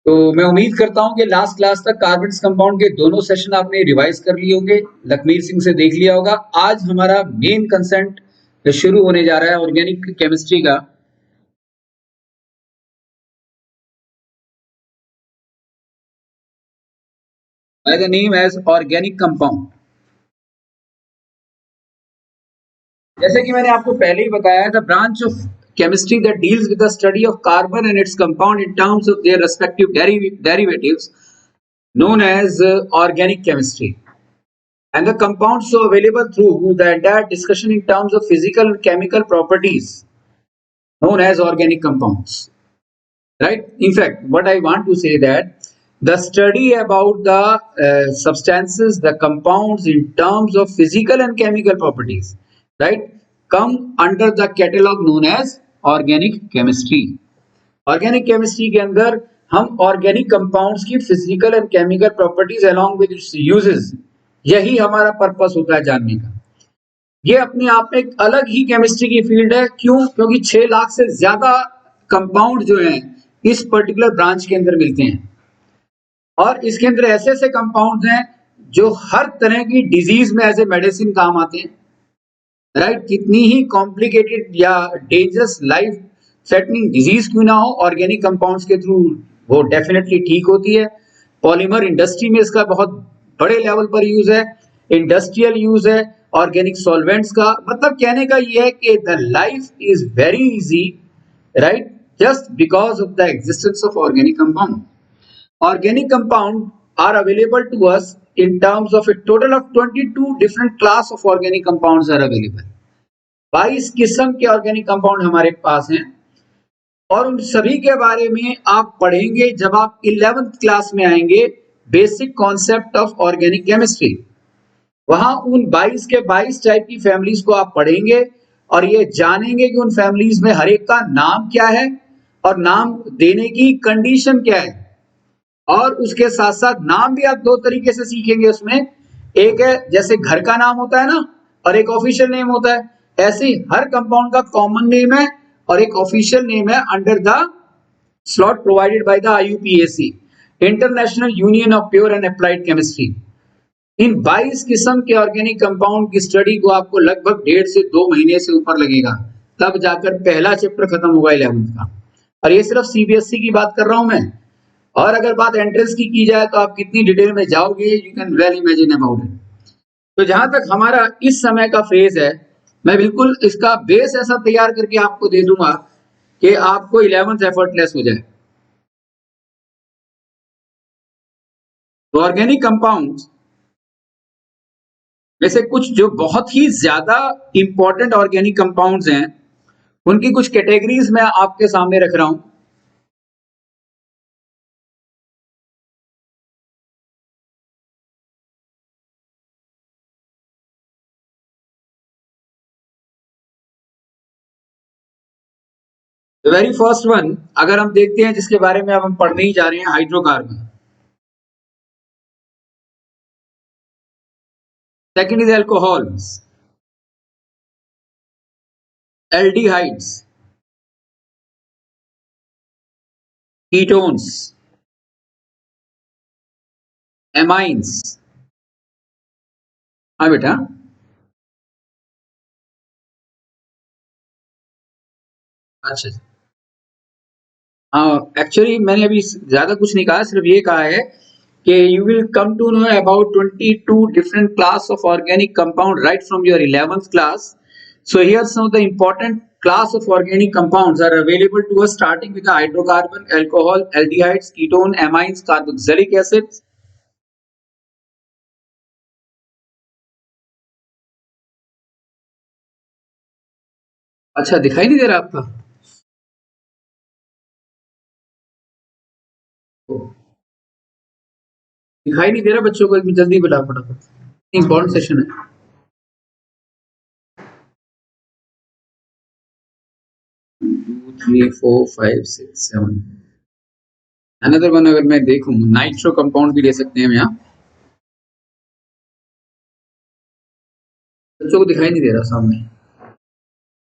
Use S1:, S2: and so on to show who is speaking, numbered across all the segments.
S1: तो मैं उम्मीद करता हूं कि लास्ट क्लास तक कार्बन्स कंपाउंड के दोनों सेशन आपने रिवाइज कर लिए होंगे, लखमीर सिंह से देख लिया होगा। आज हमारा मेन कंसेंट शुरू होने जा रहा है ऑर्गेनिक केमिस्ट्री का। By the name as organic compound. जैसे कि मैंने आपको पहले ही बताया, the branch of chemistry that deals with the study of carbon and its compound in terms of their respective derivatives known as organic chemistry, and the compounds so available through the entire discussion in terms of physical and chemical properties known as organic compounds, right? In fact, what I want to say that the study about the substances, the compounds in terms of physical and chemical properties, right, come under the catalog known as organic chemistry. Organic chemistry के अंदर हम organic compounds की physical and chemical properties along with its uses, यही हमारा purpose होता है जानने का। ये अपने आप में एक अलग ही केमिस्ट्री की फील्ड है। क्यों? क्योंकि 6 लाख से ज्यादा कंपाउंड जो हैं इस पर्टिकुलर ब्रांच के अंदर मिलते हैं, और इसके अंदर ऐसे ऐसे कंपाउंड हैं जो हर तरह की डिजीज में एज ए मेडिसिन काम आते हैं, राइट? कितनी ही कॉम्प्लिकेटेड या डेंजरस लाइफ थ्रेटनिंग डिजीज क्यों ना हो, ऑर्गेनिक कंपाउंड्स के थ्रू वो डेफिनेटली ठीक होती है। पॉलीमर इंडस्ट्री में इसका बहुत बड़े लेवल पर यूज है, इंडस्ट्रियल यूज है ऑर्गेनिक सॉल्वेंट्स का। मतलब कहने का ये है कि the life is very easy, right, just because of the existence of organic compound. Organic compound are available to us in terms of a total of 22 different class of organic compounds are available. 22 किस्म के organic compound हमारे पास हैं, और उन सभी के बारे में आप पढ़ेंगे जब आप 11th क्लास में आएंगे, basic concept of organic chemistry. वहां उन 22 के 22 टाइप की फैमिलीज को आप पढ़ेंगे और ये जानेंगे कि उन फैमिलीज में हर एक का नाम क्या है और नाम देने की कंडीशन क्या है। और उसके साथ साथ नाम भी आप 2 तरीके से सीखेंगे उसमें। एक है जैसे घर का नाम होता है ना, और एक ऑफिशियल नेम होता है, ऐसे ही हर कंपाउंड का कॉमन नेम है और एक ऑफिशियल नेम है under the slot provided by the IUPAC, international union of pure and applied Chemistry. इन 22 किस्म के ऑर्गेनिक कंपाउंड की स्टडी को आपको लगभग 1.5 से 2 महीने से ऊपर लगेगा, तब जाकर पहला चैप्टर खत्म होगा 11th का। और ये सिर्फ CBSE की बात कर रहा हूं मैं, और अगर बात एंट्रेंस की जाए तो आप कितनी डिटेल में जाओगे, you can well imagine about it. तो जहां तक हमारा इस समय का फेज है, मैं बिल्कुल इसका बेस ऐसा तैयार करके आपको दे दूंगा कि आपको 11th एफर्टलेस हो जाए। तो ऑर्गेनिक कंपाउंड्स में से कुछ जो बहुत ही ज्यादा इंपॉर्टेंट ऑर्गेनिक कंपाउंड्स हैं, उनकी कुछ कैटेगरीज मैं आपके सामने रख रहा हूं। द वेरी फर्स्ट वन अगर हम देखते हैं, जिसके बारे में अब हम पढ़ने ही जा रहे हैं, hydrocarbon. Second is alcohols, aldehydes, ketones, amines. हाँ बेटा, अच्छा। हाँ, एक्चुअली मैंने अभी ज्यादा कुछ नहीं कहा, सिर्फ ये कहा है कि you will come to know about 22 different class of organic compound right from your 11th class. So here some of the important class of organic compounds are available to us, starting with the hydrocarbon, alcohol, aldehydes, ketone, amines, carboxylic acids. अच्छा, दिखाई नहीं दे रहा आपका? दिखाई नहीं दे रहा बच्चों को? एक मिनट जल्दी बुला फटाफट, इंपॉर्टेंट सेशन है। 2 3 4 5 6 7 अनदर वन अगर मैं देखूं, नाइट्रो कंपाउंड भी ले सकते हैं हम यहाँ। बच्चों को दिखाई नहीं दे रहा सामने,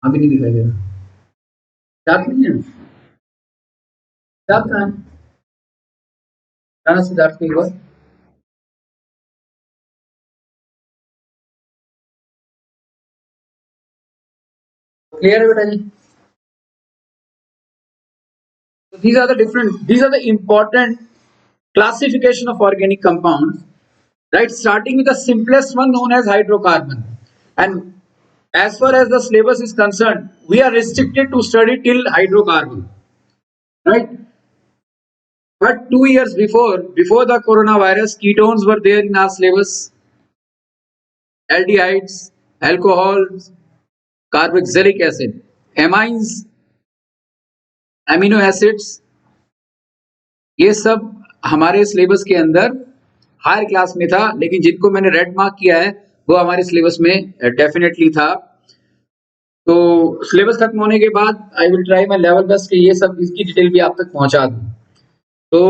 S1: अभी नहीं दिखाई दे रहा। चाप नहीं है, चाप कहाँ है? राणा सिद्धार्थ को एक बार क्लियर है बेटा जी? These are the different, these are the important classification of organic compounds, right? Starting with the simplest one known as hydrocarbon. And as far as the syllabus is concerned, we are restricted to study till hydrocarbon, right? But 2 years before the coronavirus, ketones were there in our syllabus, aldehydes, alcohols, carboxylic acid, amines, amino acids, ये सब हमारे syllabus के अंदर higher class में था, लेकिन जिनको मैंने रेड मार्क किया है वो हमारे सिलेबस में डेफिनेटली था। तो सिलेबस खत्म होने के बाद I will try my level best कि ये सब इसकी डिटेल भी आप तक पहुंचा दूं। तो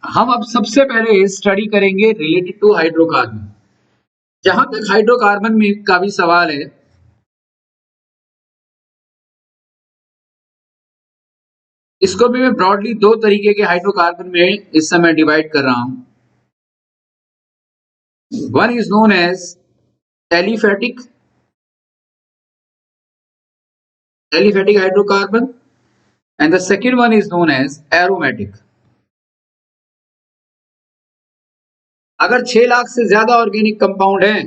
S1: हम अब सबसे पहले स्टडी करेंगे रिलेटेड टू हाइड्रोकार्बन। जहां तक हाइड्रोकार्बन में का भी सवाल है, इसको भी मैं ब्रॉडली दो तरीके के हाइड्रोकार्बन में इस समय डिवाइड कर रहा हूं। One is known as aliphatic hydrocarbon and the second one is known as aromatic. अगर 6 लाख से ज्यादा ऑर्गेनिक कंपाउंड हैं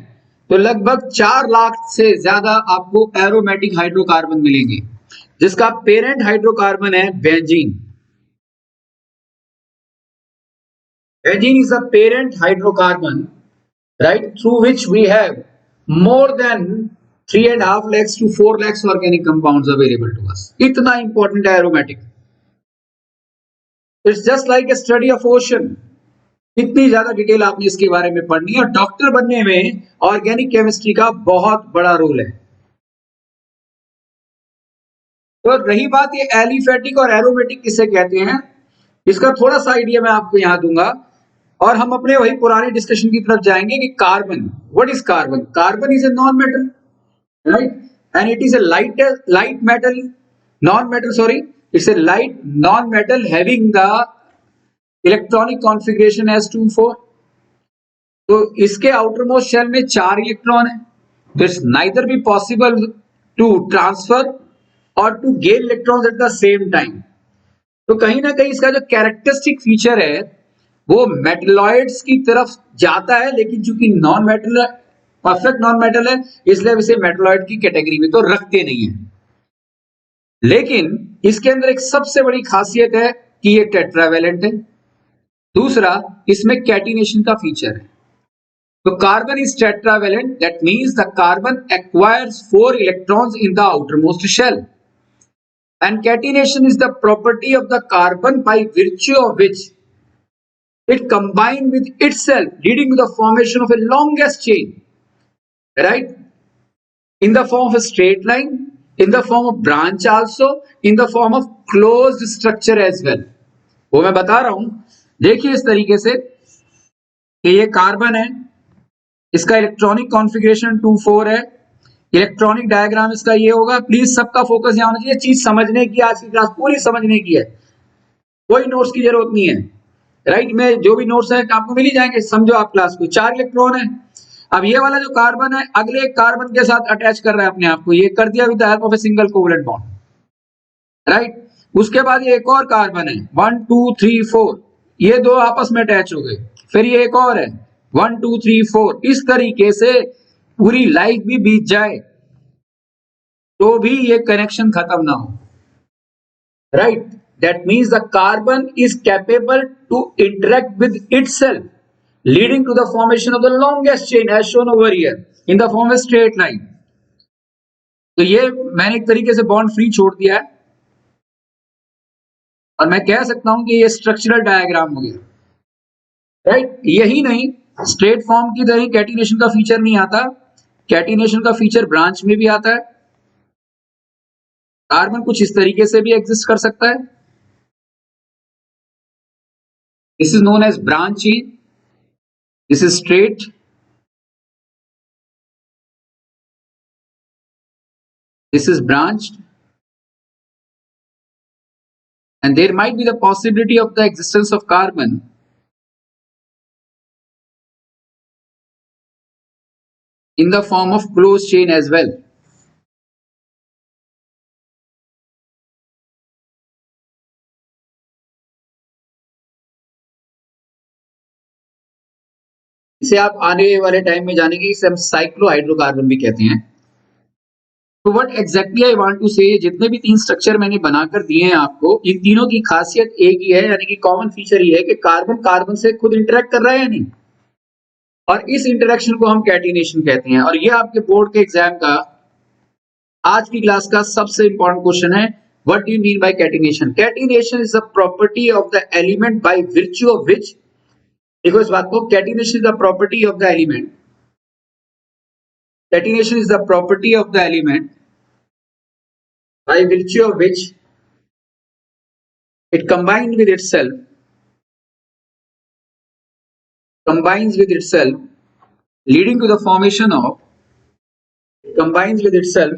S1: तो लगभग 4 लाख से ज्यादा आपको एरोमेटिक हाइड्रोकार्बन मिलेंगे, जिसका पेरेंट हाइड्रोकार्बन है benzene. Benzene is the parent hydrocarbon, right, through which we have more than 3.5 lakhs to 4 lakhs organic compounds available to us. इतना इंपॉर्टेंट है aromatic. It's just like a study of ocean. इतनी ज्यादा detail आपने इसके बारे में पढ़नी है, और डॉक्टर बनने में ऑर्गेनिक केमिस्ट्री का बहुत बड़ा रोल है। तो रही बात ये एलिफेटिक और एरोमेटिक किसे कहते हैं, इसका थोड़ा सा आइडिया मैं आपको यहां दूंगा, और हम अपने वही पुराने डिस्कशन की तरफ जाएंगे कि carbon, what is carbon? Carbon is a non metal, right, and it is a light metal, non-metal, sorry, it's a light non-metal having the electronic configuration as 2,4। तो इसके आउटर मोस्ट शेल में 4 electron है, तो it's neither be possible to transfer और to gain electrons at the same time. तो कहीं ना कहीं इसका जो कैरेक्टरिस्टिक फीचर है वो मेटलॉइड्स की तरफ जाता है, लेकिन चूंकि non metal, perfect non metal है, इसलिए इसे मेटलॉइड की कैटेगरी में तो रखते नहीं है। लेकिन इसके अंदर एक सबसे बड़ी खासियत है कि ये टेट्रावेलेंट है। दूसरा, इसमें कैटिनेशन का फीचर है। तो carbon is tetravalent, that means the carbon acquires 4 electrons in the outermost shell, and catenation is the property of the carbon by virtue of which it combines with itself, leading to the formation of a longest chain, right, in the form of a straight line, in the form of branch, also in the form of closed structure as well। वो मैं बता रहा हूं, देखिए इस तरीके से कि ये कार्बन है, इसका इलेक्ट्रॉनिक कॉन्फ़िगरेशन 2,4 है, इलेक्ट्रॉनिक डायग्राम इसका ये होगा। प्लीज सबका फोकस यहां होना चाहिए, चीज समझने की, आज की क्लास पूरी समझने की है, कोई नोट्स की जरूरत नहीं है, राइट। में जो भी नोट्स है आपको मिल ही जाएंगे, समझो आप क्लास को। 4 इलेक्ट्रॉन है। अब ये वाला जो कार्बन है अगले कार्बन के साथ अटैच कर रहा है अपने आप को, ये कर दिया with the help of a single covalent bond, right. उसके बाद ये एक और कार्बन है 1 2 3 4, ये दो आपस में अटैच हो गए। फिर ये एक और है 1 2 3 4। इस तरीके से पूरी लाइफ भी बीत जाए तो भी ये कनेक्शन खत्म ना हो, right. That means the carbon is capable to interact with itself, leading to the formation of the longest chain as shown over here in the form of straight line। तो ये मैंने एक तरीके से बॉन्ड फ्री छोड़ दिया है, और मैं कह सकता हूं कि ये स्ट्रक्चरल डायग्राम हो गया, राइट। यही नहीं, स्ट्रेट फॉर्म की तरह कैटिनेशन का फीचर नहीं आता, कैटिनेशन का फीचर ब्रांच में भी आता है। कार्बन कुछ इस तरीके से भी एग्जिस्ट कर सकता है, this is known as branch chain, this is straight, this is branched, and there might be the possibility of the existence of carbon in the form of closed chain as well. इसे आप आने वाले time में जानेंगे, इसे हम साइक्लोहाइड्रोकार्बन भी कहते हैं। तो what exactly I want to say, जितने भी तीन स्ट्रक्चर मैंने बनाकर दिए हैं आपको, इन तीनों की खासियत एक ही है, यानी कि कॉमन फीचर ये है कि कार्बन कार्बन से खुद इंटरेक्ट कर रहा है या नहीं, और इस इंटरेक्शन को हम कैटिनेशन कहते हैं। और ये आपके बोर्ड के एग्जाम का आज की क्लास का सबसे इंपॉर्टेंट क्वेश्चन है, what do you mean by catenation? Catenation is the property of the element by virtue of which, देखो इस बात को, catenation is the property of the element, catenation is the property of the element by virtue of which it combines with itself, leading to the formation of, combines with itself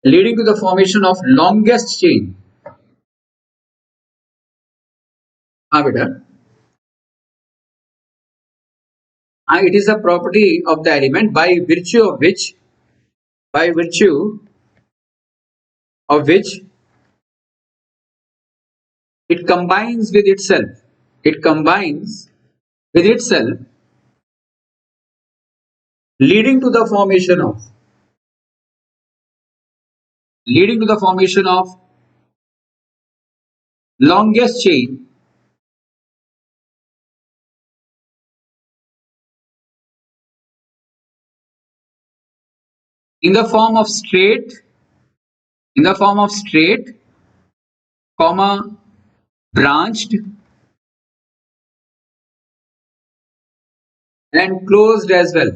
S1: leading to the formation of longest chain. हाँ बेटा, it is a property of the element by virtue of which it combines with itself, leading to the formation of longest chain in the form of straight, comma, branched and closed as well.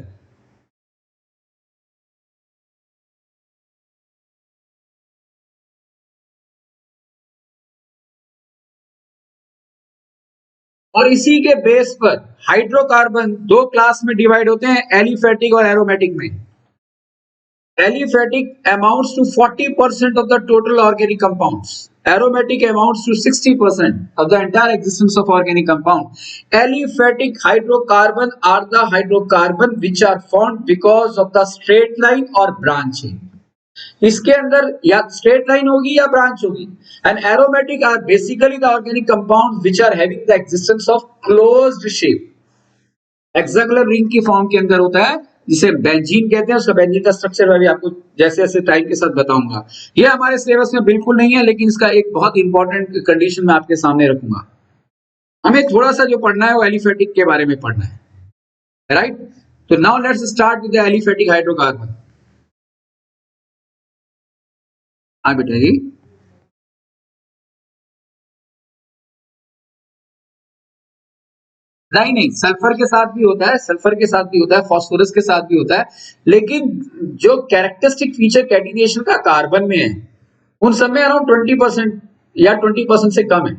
S1: और इसी के base पर hydrocarbon दो class में divide होते हैं, aliphatic और aromatic में। Aliphatic amounts to 40% of the total organic compounds. Aromatic amounts to 60% of the entire existence of organic compound. Aliphatic hydrocarbon are the hydrocarbon which are formed because of the straight line or branching. इसके अंदर या straight line होगी या branch होगी। And aromatic are basically the organic compound which are having the existence of closed shape, hexagonal ring की form के अंदर होता है, जिसे बेंजीन कहते हैं। उसका बेंजीन का स्ट्रक्चर मैं भी आपको जैसे जैसे टाइम के साथ बताऊंगा। ये हमारे सिलेबस में बिल्कुल नहीं है, लेकिन इसका एक बहुत इंपॉर्टेंट कंडीशन मैं आपके सामने रखूंगा। हमें थोड़ा सा जो पढ़ना है वो एलिफेटिक के बारे में पढ़ना है, राइट? तो now let's start with the aliphatic hydrocarbon. हाँ बेटा जी, नहीं, सल्फर के साथ भी होता है, फास्फोरस के साथ भी होता है, लेकिन जो कैरेक्टरिस्टिक फीचर कैटिनेशन का कार्बन में है, उन सब में अराउंड 20% या 20% से कम है।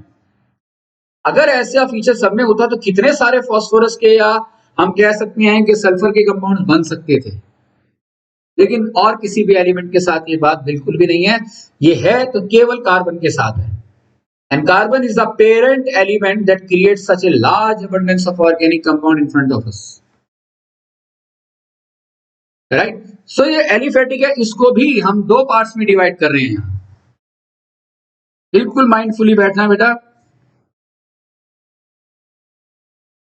S1: अगर ऐसा फीचर सब में होता तो कितने सारे फास्फोरस के या हम कह सकते हैं कि सल्फर के कंपाउंड बन सकते थे, लेकिन और किसी भी एलिमेंट के साथ ये बात बिल्कुल भी नहीं है। ये है तो केवल कार्बन के साथ है। And carbon is the parent element that creates such a large abundance of organic compound in front of us. Right? So ये एलिफेटिक है, इसको भी हम दो पार्ट्स में डिवाइड कर रहे हैं। बिल्कुल माइंडफुली बैठना बेटा।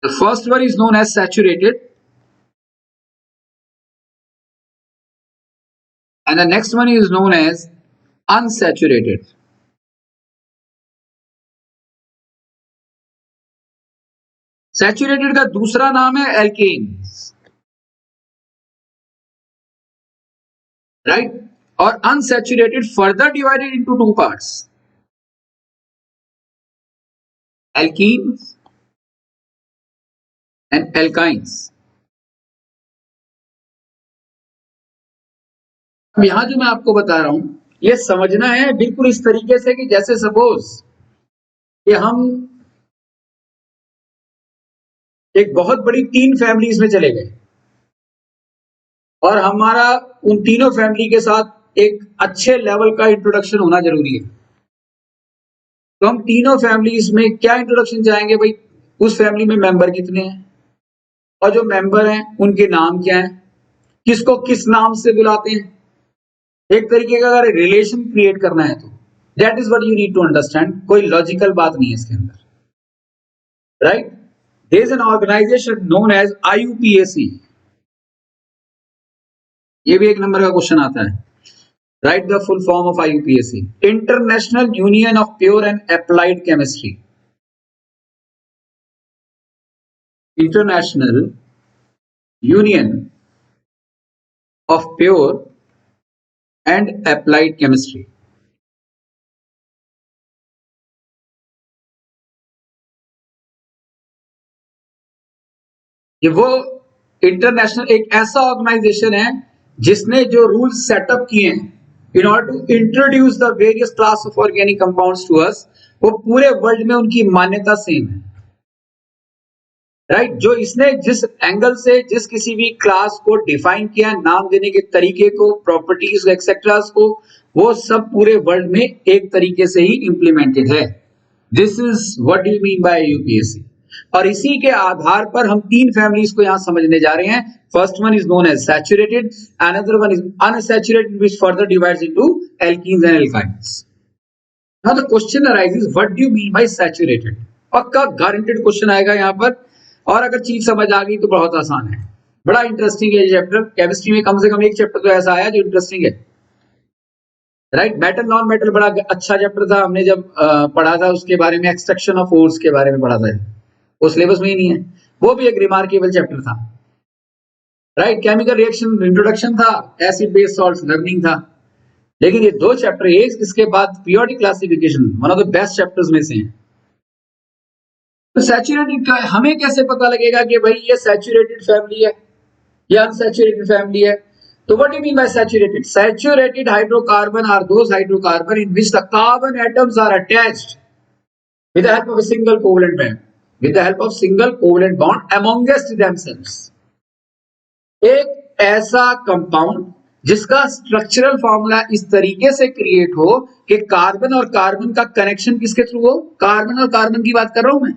S1: The first one is known as saturated, and the next one is known as unsaturated. Saturated का दूसरा नाम है एल्केन्स, राइट? और unsaturated further divided into two parts, alkenes and alkynes. यहां जो मैं आपको बता रहा हूं ये समझना है बिल्कुल इस तरीके से कि जैसे सपोज कि हम एक बहुत बड़ी 3 फैमिलीज में चले गए और हमारा उन तीनों फैमिली के साथ एक अच्छे लेवल का इंट्रोडक्शन होना जरूरी है। तो हम तीनों फैमिलीज में क्या इंट्रोडक्शन चाहेंगे भाई? उस फैमिली में मेंबर कितने हैं और जो मेंबर हैं उनके नाम क्या हैं, किसको किस नाम से बुलाते हैं, एक तरीके का अगर रिलेशन क्रिएट करना है तो that is what you need to understand. कोई लॉजिकल बात नहीं है इसके अंदर, right. There is an organization known as IUPAC, ये भी एक नंबर का क्वेश्चन आता है। Right the full form of IUPAC, international union of pure and applied chemistry. International union of pure and applied chemistry. ये वो इंटरनेशनल एक ऐसा ऑर्गेनाइजेशन है जिसने जो रूल्स सेटअप किए हैं in order to introduce the various class of organic compounds to us, वो पूरे वर्ल्ड में उनकी मान्यता सेम है, राइट। जो इसने जिस एंगल से जिस किसी भी क्लास को डिफाइन किया, नाम देने के तरीके को, प्रॉपर्टीज एक्सेट्रास को, वो सब पूरे वर्ल्ड में एक तरीके से ही इंप्लीमेंटेड है। This is what you mean bye IUPAC। और इसी के आधार पर हम तीन फैमिलीज को यहां समझने जा रहे हैं। First one is known as saturated, another one is unsaturated which further divides into alkenes and alkynes. Now the question arises what do you mean by saturated. पक्का गारंटेड क्वेश्चन आएगा यहां पर, और अगर चीज समझ आ गई तो बहुत आसान है। बड़ा इंटरेस्टिंग है ये चैप्टर। केमिस्ट्री में कम से कम एक चैप्टर तो ऐसा आया जो इंटरेस्टिंग है, राइट। मेटल नॉन मेटल बड़ा अच्छा चैप्टर था, हमने जब पढ़ा था उसके बारे में, एक्सट्रैक्शन ऑफ ओर्स के बारे में पढ़ा था, वो सिलेबस में ही नहीं है, वो भी एक रिमार्केबल चैप्टर था, राइट। केमिकल रिएक्शन इंट्रोडक्शन था, एसिड बेस सॉल्ट्स लर्निंग था। लेकिन ये दो चैप्टर, एक इसके बाद periodic classification, one of the best chapters में से हैं। तो सैचुरेटेड का हमें कैसे पता लगेगा कि भाई ये सैचुरेटेड फैमिली है या अनसैचुरेटेड फैमिली है? तो what you mean by saturated? Saturated hydrocarbon are those hydrocarbon in which the carbon atoms are attached with the help of a single covalent bond, with the help of single covalent bond amongst themselves। एक ऐसा compound जिसका structural formula इस तरीके से create हो कि carbon और carbon का कनेक्शन किसके थ्रू हो? कार्बन और कार्बन की बात कर रहा हूं मैं,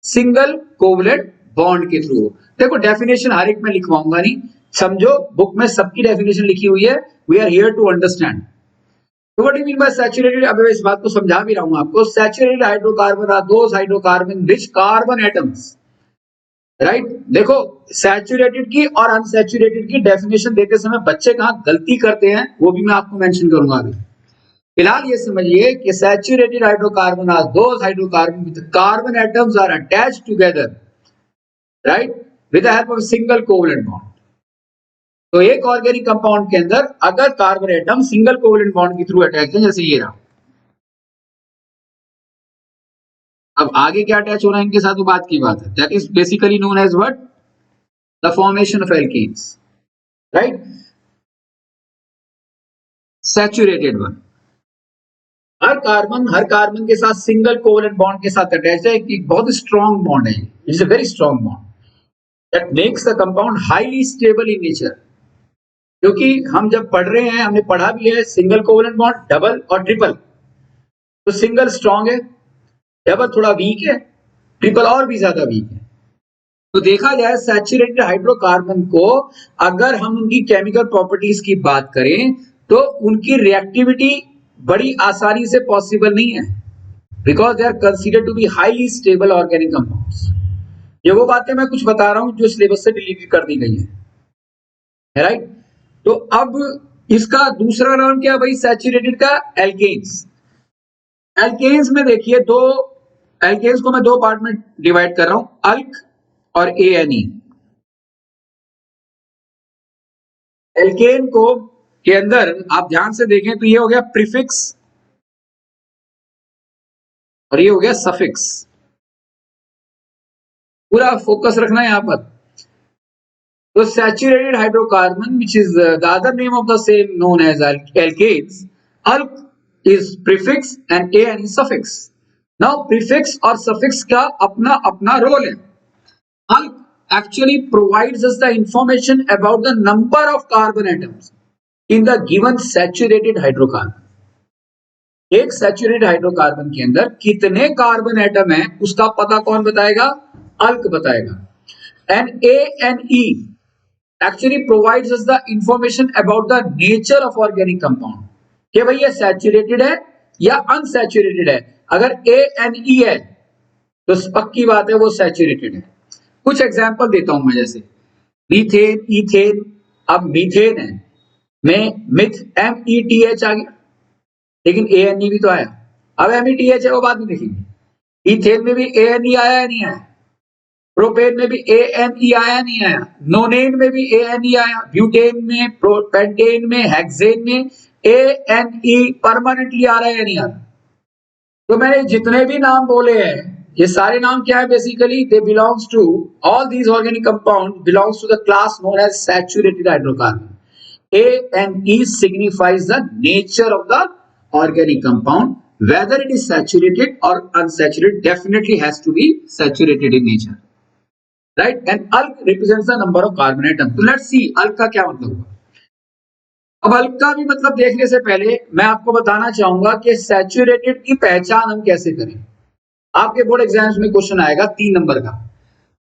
S1: सिंगल कोवलेंट बॉन्ड के थ्रू हो। देखो डेफिनेशन हर एक में लिखवाऊंगा नहीं, समझो बुक में सबकी डेफिनेशन लिखी हुई है। We are here to understand. तो what do you mean by saturated? अब मैं इस बात को समझा भी रहा हूं आपको। Saturated hydrocarbon are those hydrocarbon rich carbon atoms, right. देखो सैचुरेटेड की और अनसैचुरेटेड की डेफिनेशन देते समय बच्चे कहां गलती करते हैं वो भी मैं आपको मेंशन करूंगा अभी। फिलहाल ये समझिए कि saturated hydrocarbon are those hydrocarbon with carbon atoms are attached together, right, with the help of single covalent bond. तो एक ऑर्गेनिक कंपाउंड के अंदर अगर carbon atom single covalent bond के थ्रू अटैच है, जैसे ये रहा, अब आगे क्या अटैच होना है इनके साथ वो बात की बात है। That is basically known as what? The formation of alkanes, right. Saturated one, हर कार्बन के साथ सिंगल कोवलेंट बॉन्ड के साथ अटैच है, एक बहुत स्ट्रॉन्ग बॉन्ड है, it is a very strong bond that makes the compound highly stable in nature. क्योंकि हम जब पढ़ रहे हैं, हमने पढ़ा भी है सिंगल कोवलेंट बॉन्ड, डबल और ट्रिपल। तो सिंगल स्ट्रॉन्ग है, डबल थोड़ा वीक है, ट्रिपल और भी ज्यादा वीक है। तो देखा जाए सैचुरेटेड हाइड्रोकार्बन को अगर हम उनकी केमिकल प्रॉपर्टीज की बात करें तो उनकी रिएक्टिविटी बड़ी आसानी से पॉसिबल नहीं है, because they are considered to be highly stable organic compounds. ये वो बातें मैं कुछ बता रहा हूं जो सिलेबस से डिलीट कर दी गई है, राइट। तो अब इसका दूसरा नाम क्या भाई सैचुरेटेड का? एल्केन्स। एल्केन्स में देखिए दो, एल्केन्स को मैं दो पार्ट में डिवाइड कर रहा हूं, अल्क और ANE। एल्केन को के अंदर आप ध्यान से देखें तो ये हो गया प्रीफिक्स और ये हो गया सफिक्स। पूरा फोकस रखना है यहां पर। तो saturated hydrocarbon which is the other name of the same known as alkanes, alk is prefix and AN is suffix। now prefix और suffix का अपना अपना रोल है। alk actually provides us the information about the number of carbon atoms in the given saturated hydrocarbon। एक saturated hydrocarbon के अंदर कितने carbon atom है उसका पता कौन बताएगा? अल्क बताएगा। And ANE actually provides us the information about the nature of organic compound कि भाई ये सैचुरेटेड है या अनसैचुरेटेड है। अगर ANE है तो पक्की बात है वो सैचुरेटेड है। कुछ एग्जांपल देता हूं मैं, जैसे मीथेन, इथेन। अब मीथेन है में मिथ METH आ गया, लेकिन ANE भी तो आया। अब METH है वो बाद में देखेंगे। इथेन में भी ANE आया है नहीं आया, प्रोपेन में भी ANE आया नहीं आया, नोनेन में भी ANE आया, ब्यूटेन में, पेंटेन में, हेक्सेन में ANE परमानेंटली आ रहा है या नहीं आ रहा। तो मैंने जितने भी नाम बोले हैं ये सारे नाम क्या है, basically they belongs to, all these organic compound belongs to the class known as saturated hydrocarbon. ANE signifies the nature of the organic compound, whether it is saturated or unsaturated, definitely has to be saturated in nature, right? And alk represents the number of carbon atoms. So let's see alk का क्या मतलब हुआ। अब अल्क का भी मतलब देखने से पहले मैं आपको बताना चाहूंगा कि सैचुरेटेड की पहचान हम कैसे करें। आपके बोर्ड एग्जाम्स में क्वेश्चन आएगा 3 नंबर का,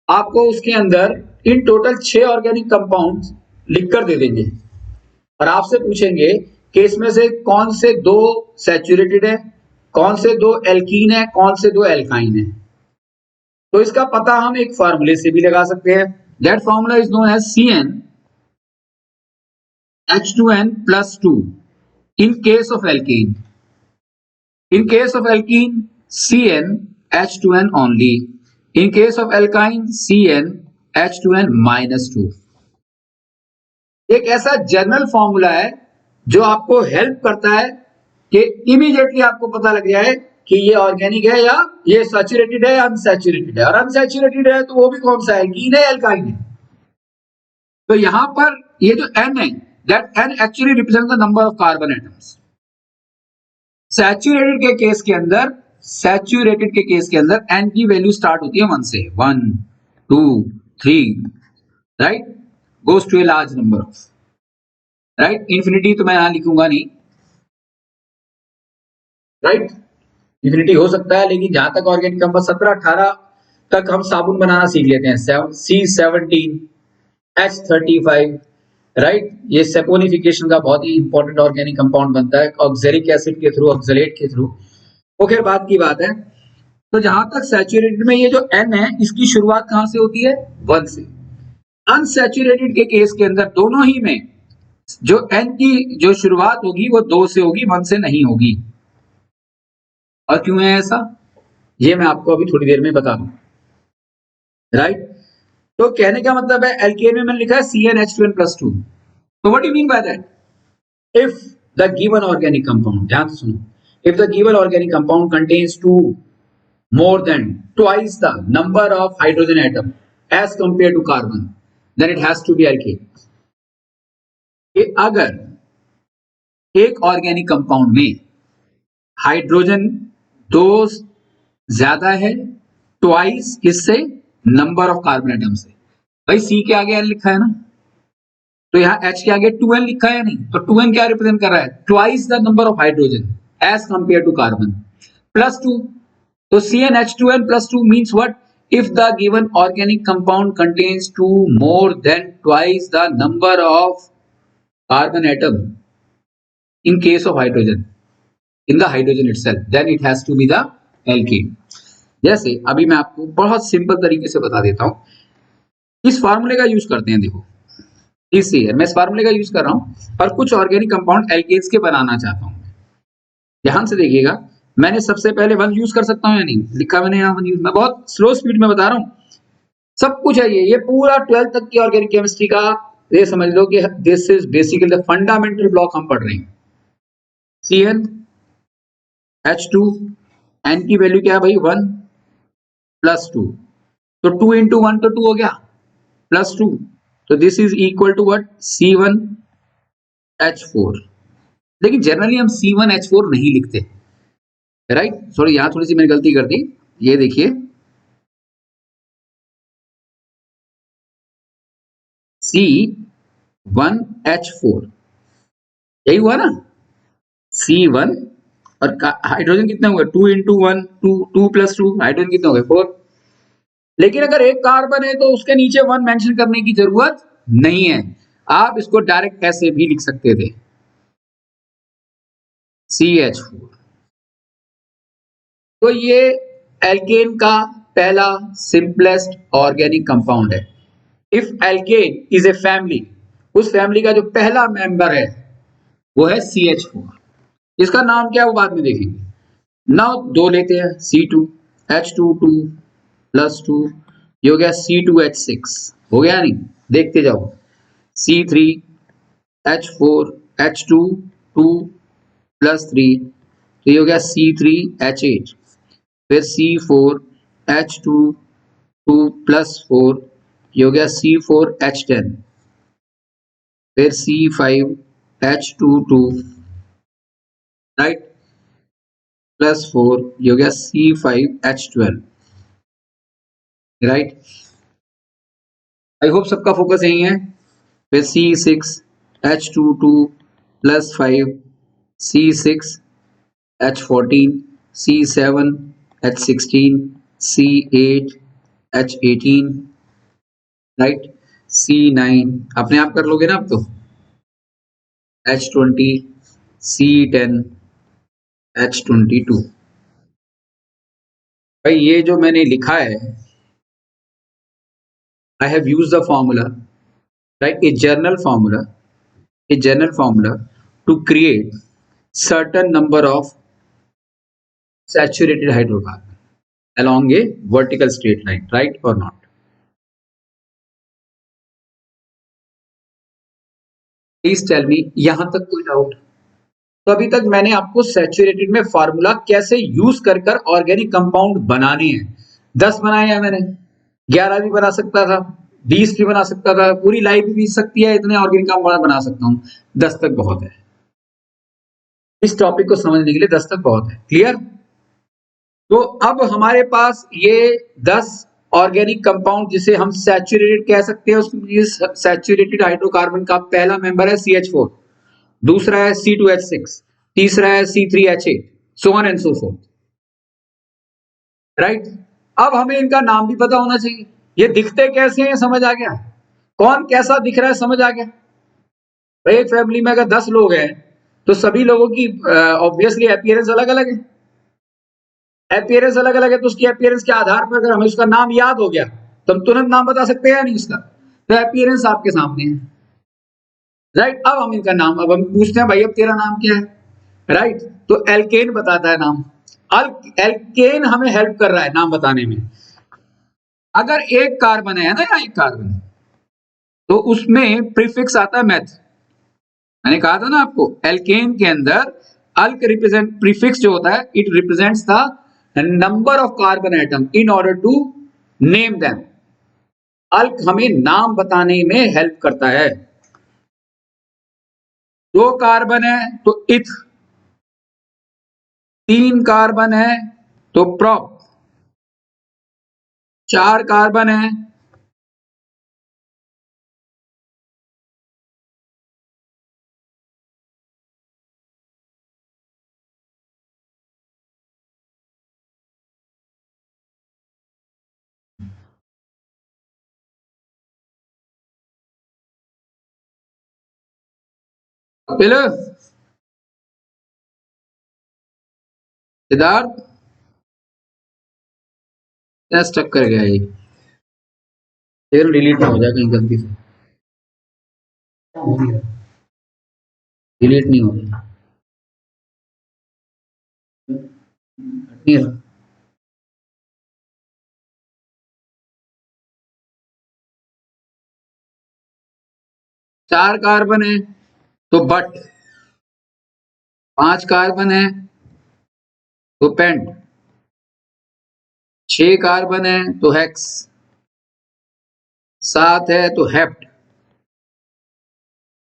S1: आपको उसके अंदर इन टोटल 6 ऑर्गेनिक कंपाउंड्स लिखकर दे देंगे और आपसे पूछेंगे कि इसमें से कौन से 2 सैचुरेटेड है, कौन से 2 एल्कीन है, कौन से 2 एल्काइन है। तो इसका पता हम एक फार्मूले से भी लगा सकते हैं। That formula is known as CnH2n+2 in case of alkene. In case of alkene, CnH2n only. In case of alkyne, CnH2n-2। एक ऐसा जनरल फॉर्मूला है जो आपको हेल्प करता है कि इमीडिएटली आपको पता लग जाए कि ये ऑर्गेनिक है या ये सैचुरेटेड है या अनसैचुरेटेड है। और अनसैचुरेटेड है तो वो भी कौन सा है, एल्कीन है, एल्काइन है। तो यहां पर ये जो N है, that N actually represents the number of carbon atoms. Saturated के केस के अंदर N की वैल्यू स्टार्ट होती है 1 से, 1 2 3, right, goes to a large number of, right. Infinity तो मैं यहां लिखूंगा नहीं, राइट, इंफिनिटी हो सकता है, लेकिन जहां तक ऑर्गेनिक कंपाउंड 17-18 तक हम साबुन बनाना सीख लेते हैं, C17 H35, राइट। ये सेपोनिफिकेशन का बहुत ही इंपॉर्टेंट ऑर्गेनिक कंपाउंड बनता है ऑक्सैलिक एसिड के थ्रू, ऑक्सलेट के थ्रू। वो खैर बात की बात है। तो जहां तक सैचुरेटेड में ये जो N है इसकी शुरुआत कहां से होती है, 1 से। अनसैचुरेटेड के केस के अंदर दोनों ही में जो N की जो शुरुआत होगी वो 2 से होगी, 1 से नहीं होगी। और क्यों है ऐसा, ये मैं आपको अभी थोड़ी देर में बता दूं, राइट। तो कहने का मतलब है एल्केन में मैंने लिखा है CnH2n+2। तो what do you mean by that, if the given organic compound, ध्यान से सुनो, if the given organic compound contains 2 more than twice the number of hydrogen atom as compared to carbon, then it has to be alkane। अगर एक organic compound में hydrogen 2 ज्यादा है twice किससे, number of carbon atom से। भाई C के आगे N लिखा है ना, तो यहाँ H के आगे 2N लिखा है नहीं, तो 2N क्या रिप्रेजेंट कर रहा है, twice the number of hydrogen as compare to carbon, +2। तो CnH2n+2 means what, if the given organic compound contains 2 more than twice the number of carbon atom in case of hydrogen in the hydrogen itself, then it has to be the alkene। जैसे अभी मैं आपको बहुत simple तरीके से बता देता हूं, इस फार्मूले का यूज करते हैं। देखो इसी है, मैं इस फार्मूले का यूज कर रहा हूं और कुछ ऑर्गेनिक कंपाउंड एल्केन्स के बनाना चाहता हूं। ध्यान से देखिएगा, मैंने सबसे पहले 1 यूज कर सकता हूं या नहीं, लिखा मैंने यहाँ 1 यूज, मैं बहुत स्लो स्पीड में बता रहा हूं, सब कुछ है ये पूरा 12th तक की ऑर्गेनिक केमिस्ट्री का, ये समझ लो कि this is basically the fundamental block हम पढ़ रहे हैं। CnH2, N की वैल्यू क्या है भाई, 1 +2, तो 2 into 1 तो 2 हो गया, +2, तो this is equal to what, C1H4। लेकिन जनरली हम C1H4 नहीं लिखते, राइट। सॉरी, यहां थोड़ी सी मैंने गलती कर दी, ये देखिए C1H4 यही हुआ ना, C1 और हाइड्रोजन कितने होंगे, 2 into 1 2 + 2, हाइड्रोजन कितने हो गए, 4। लेकिन अगर एक कार्बन है तो उसके नीचे 1 मेंशन करने की जरूरत नहीं है। आप इसको डायरेक्ट ऐसे भी लिख सकते थे, CH4। तो ये एल्केन का पहला सिंपलेस्ट ऑर्गेनिक कंपाउंड है। If alkane is a family, उस फैमिली का जो पहला मेंबर है वो है CH4। इसका नाम क्या है वो बाद में देखेंगे। नाउ दो लेते हैं, C2H22 प्लस 2, ये हो गया C2H6, हो गया नहीं, देखते जाओ, C3H4H2 2 प्लस 3, तो ये हो गया C3H8, फिर C4H2 2 प्लस 4, ये हो गया C4H10, फिर C5H22 राइट प्लस 4, ये हो गया C5H12 राइट। आई होप सबका फोकस यही है। फिर C6H22 plus 5, C6H14, C7H16, C8H18 right, C9 अपने आप कर लोगे ना अब तो, H20, C10, H22। भाई ये जो मैंने लिखा है, I have used the formula, right, a general formula to create certain number of saturated hydrocarbon along a vertical straight line, right or not? Please tell me, यहां तक कोई डाउट? तो अभी तक मैंने आपको सैचुरेटेड में फार्मूला कैसे यूज कर कर ऑर्गेनिक कंपाउंड बनाने हैं 10 बनाए हैं मैंने, 11 भी बना सकता था, 20 भी बना सकता था, पूरी लाइफ भी बीत सकती है, इतने ऑर्गेनिक कंपाउंड बना सकता हूं। 10 तक बहुत है, इस टॉपिक को समझने के लिए 10 तक बहुत है। क्लियर? तो अब हमारे पास ये 10 ऑर्गेनिक कंपाउंड जिसे हम सैचुरेटेड कह सकते हैं, उसमें सैचुरेटेड हाइड्रोकार्बन का पहला मेंबर है CH4, दूसरा है C2H6, तीसरा है C3H8, so on and so forth, right. अब हमें इनका नाम भी पता होना चाहिए, ये दिखते कैसे हैं समझ आ गया, कौन कैसा दिख रहा है समझ आ गया। भाई एक फैमिली में अगर 10 लोग हैं तो सभी लोगों की ऑब्वियसली अपीयरेंस अलग अलग है, अपीयरेंस अलग अलग है, तो उसकी अपीयरेंस के आधार पर अगर हमें उसका नाम याद हो गया तो हम तुरंत नाम बता सकते हैं या नहीं उसका, तो अपीयरेंस आपके सामने है, राइट। अब हम इनका नाम, अब हम पूछते हैं भाई अब तेरा नाम क्या है, राइट, तो एल्केन बताता है नाम, एल्केन हमें हेल्प कर रहा है नाम बताने में। अगर एक कार्बन है ना, या एक कार्बन, तो उसमें प्रीफिक्स आता है मैथ, मैंने कहा था ना आपको, एल्केन के अंदर अल्क रिप्रेजेंट, प्रीफिक्स जो होता है it represents the number of carbon atom in order to name them. Alk हमें नाम बताने में हेल्प करता है। 2 कार्बन है तो इथ, 3 कार्बन है तो प्रॉप, 4 कार्बन है पिलर। सिद्धार्थ क्या स्टक कर गया ये, फिर डिलीट ना हो जाए कहीं गलती से, डिलीट नहीं हो रहा, नहीं रहा। 4 कार्बन है तो बट, 5 कार्बन है तो पेंट, 6 कार्बन है तो हेक्स, 7 है तो हेप्ट,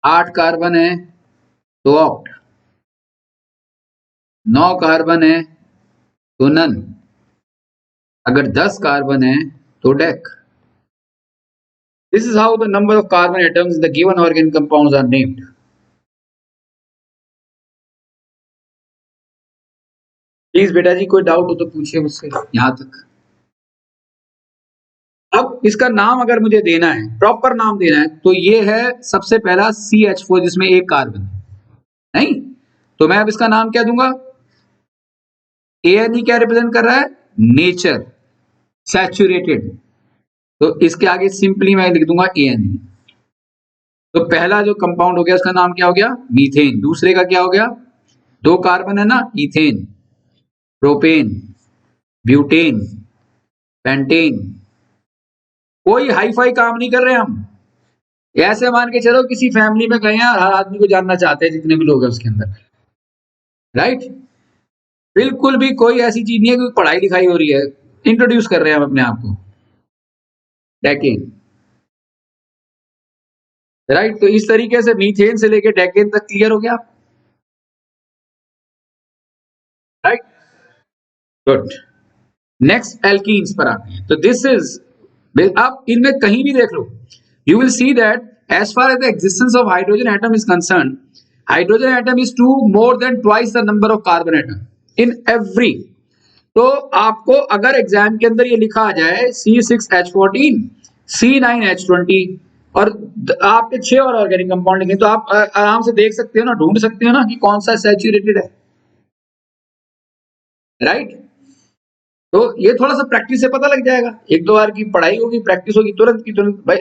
S1: 8 कार्बन है तो ऑक्ट, 9 कार्बन है तो नन, अगर 10 कार्बन है तो dec. This is how the number of carbon atoms in the given organic compounds are named. Please बेटा जी कोई डाउट हो तो पूछिए मुझसे यहां तक। अब इसका नाम अगर मुझे देना है, प्रॉपर नाम देना है, तो ये है सबसे पहला CH4 जिसमें एक कार्बन नहीं, तो मैं अब इसका नाम क्या दूंगा? ANE क्या रिप्रेजेंट कर रहा है? नेचर, सैचुरेटेड, तो इसके आगे सिंपली मैं लिख दूंगा ANE। तो पहला जो कंपाउंड हो गया उसका नाम क्या हो गया? मीथेन। दूसरे का क्या हो गया? 2 कार्बन है ना, इथेन, प्रोपेन, ब्यूटेन, पेंटेन। कोई हाई फाई काम नहीं कर रहे हम, ऐसे मान के चलो किसी फैमिली में गए हैं और हर आदमी को जानना चाहते हैं जितने भी लोग हैं उसके अंदर, राइट? बिल्कुल भी कोई ऐसी चीज नहीं है कि पढ़ाई लिखाई हो रही है, इंट्रोड्यूस कर रहे हैं हम अपने आप को, डेकेन, राइट? तो इस तरीके से मीथेन से लेके डेकेन तक क्लियर हो गया, राइट? गुड। नेक्स्ट एल्कीन्स पर आते हैं। तो दिस इज, आप इनमें कहीं भी देख लो, you will see that as far as the existence of hydrogen atom is concern, hydrogen atom is two more than twice the number of carbon atom in every. तो आपको अगर एग्जाम के अंदर ये लिखा आ जाए C6H14, C9H20 और आपके 6 और ऑर्गेनिक कंपाउंड लिखे, तो आप आराम से देख सकते हो ना, ढूंढ सकते हो ना कि कौन सा सैचुरेटेड है, राइट? तो ये थोड़ा सा प्रैक्टिस से पता लग जाएगा, 1-2 बार की पढ़ाई होगी, प्रैक्टिस होगी, तुरंत की तुरंत। भाई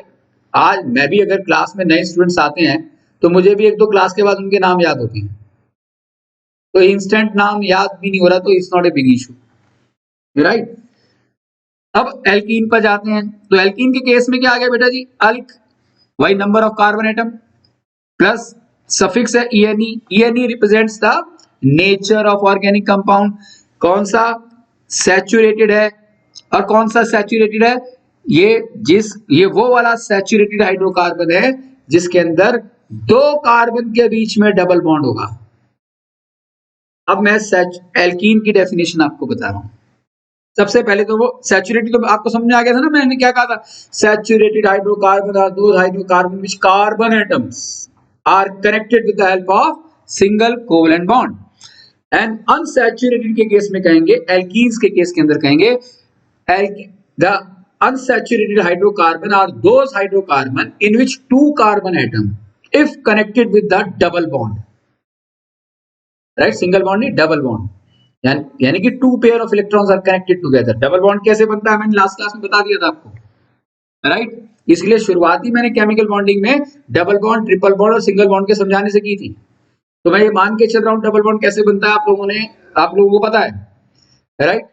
S1: आज मैं भी अगर क्लास में नए स्टूडेंट्स आते हैं तो मुझे भी 1-2 क्लास के बाद उनके नाम याद होते हैं, तो इंस्टेंट नाम याद भी नहीं हो रहा तो it's not a big issue, right? अब एल्कीन पर जाते हैं। तो एल्कीन के केस में क्या आ गया बेटा जी? अल्क, वही number of carbon atom, plus suffix है ENE। ENE represents the nature of organic compound. कौन सा सैचुरेटेड है और कौन सा सैचुरेटेड है? ये वो वाला सैचुरेटेड हाइड्रोकार्बन है जिसके अंदर 2 कार्बन के बीच में डबल बॉन्ड होगा। अब मैं एल्कीन की डेफिनेशन आपको बता रहा हूं। सबसे पहले तो वो सैचुरेटेड, तो आपको समझ में आ गया था ना मैंने क्या कहा था? Saturated hydrocarbon are those hydrocarbon which carbon atoms are connected with the help of single covalent bond. And unsaturated के केस में कहेंगे, एल्कीन्स के केस के अंदर कहेंगे, the unsaturated hydrocarbon are those hydrocarbon in which 2 carbon atom if connected with the double bond, right? Single bond नहीं, double bond, यानी कि 2 pair of electrons are connected together। Double bond कैसे बनता है मैंने लास्ट क्लास में बता दिया था आपको, राइट? इसलिए शुरुआती मैंने केमिकल बॉन्डिंग में डबल बॉन्ड, ट्रिपल बॉन्ड और सिंगल बॉन्ड के समझाने से की थी। तो मैं ये मान के चल रहा हूं डबल बॉन्ड कैसे बनता है आप लोगों को पता है, right?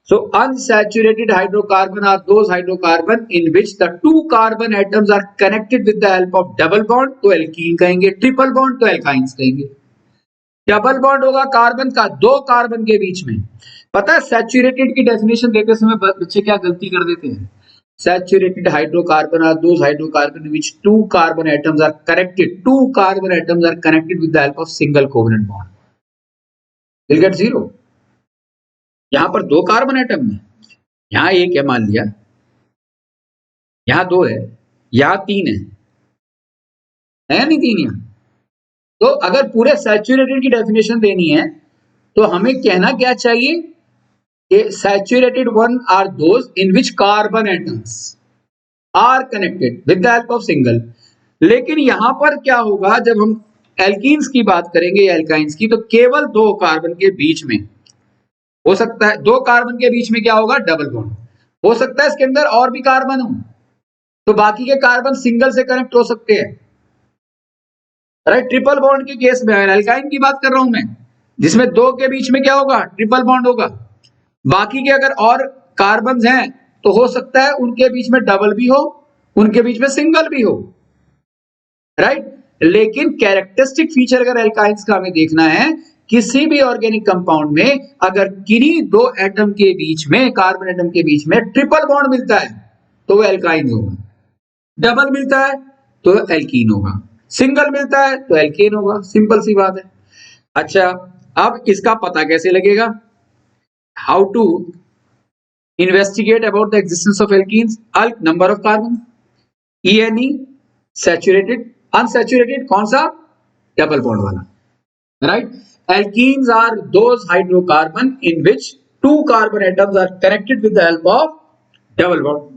S1: So unsaturated hydrocarbon are those hydrocarbon in which the 2 carbon atoms are connected with the help of double bond, तो एल्कीन कहेंगे। ट्रिपल बॉन्ड तो एल्काइंस कहेंगे। डबल बॉन्ड होगा कार्बन का 2 कार्बन के बीच में। पता है सैचुरेटेड की डेफिनेशन देते समय बच्चे क्या गलती कर देते हैं? Saturated hydrocarbon are those hydrocarbon in which 2 carbon atoms are connected, 2 carbon atoms are connected with the help of single covalent bond, will get 0। यहां पर 2 कार्बन एटम है, यहां 1 है मान लिया, यहां 2 है, यहां 3 है नहीं 3 यहां। तो अगर पूरे सैचुरेटेड की डेफिनेशन देनी है तो हमें कहना क्या चाहिए कि saturated one are those in which carbon atoms are connected with the help of single. लेकिन यहां पर क्या होगा जब हम एल्कीन्स की बात करेंगे या एल्काइंस की, तो केवल 2 कार्बन के बीच में हो सकता है, 2 कार्बन के बीच में क्या होगा? Double bond. हो सकता है इसके अंदर और भी कार्बन हो, तो बाकी के कार्बन सिंगल से कनेक्ट हो सकते हैं, राइट? ट्रिपल बॉन्ड के केस में, एल्काइन की बात कर रहा हूं मैं, जिसमें 2 के बीच में क्या होगा? ट्रिपल बॉन्ड होगा। बाकी के अगर और कार्बन हैं तो हो सकता है उनके बीच में डबल भी हो, उनके बीच में सिंगल भी हो, राइट? लेकिन कैरेक्टरिस्टिक फीचर अगर एल्काइंस का हमें देखना है, किसी भी ऑर्गेनिक कंपाउंड में अगर किन्हीं 2 एटम के बीच में, कार्बन एटम के बीच में ट्रिपल बॉन्ड मिलता है तो वो एल्काइन होगा, डबल मिलता है तो एल्कीन होगा, सिंगल मिलता है तो एल्केन होगा। सिंपल सी बात है। अच्छा, अब इसका पता कैसे लगेगा? How to investigate about the existence of alkenes? Alk, number of carbon, ENE saturated, unsaturated कौन सा? डबल बॉन्ड वाला, right? Alkenes are those hydrocarbon in which 2 carbon atoms are connected with the help of double bond.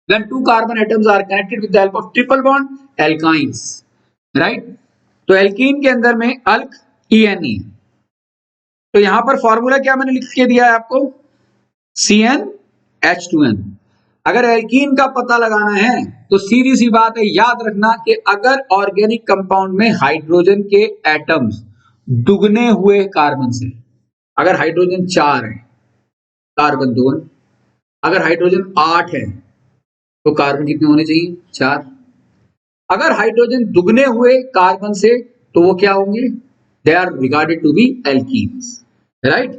S1: when two carbon atoms are connected with the help of triple bond, alkynes, right? तो alkene के अंदर में अल्क ENE, तो यहां पर formula क्या मैंने लिख के दिया है आपको, CnH2n। अगर एल्कीन का पता लगाना है तो सीधी सी बात है, याद रखना कि अगर ऑर्गेनिक कंपाउंड में हाइड्रोजन के एटम्स दुगने हुए कार्बन से, अगर हाइड्रोजन 4 है कार्बन 2, अगर हाइड्रोजन 8 है तो कार्बन कितने होने चाहिए, 4। अगर हाइड्रोजन दुगने हुए कार्बन से तो वो क्या होंगे, they are regarded to be alkenes, right.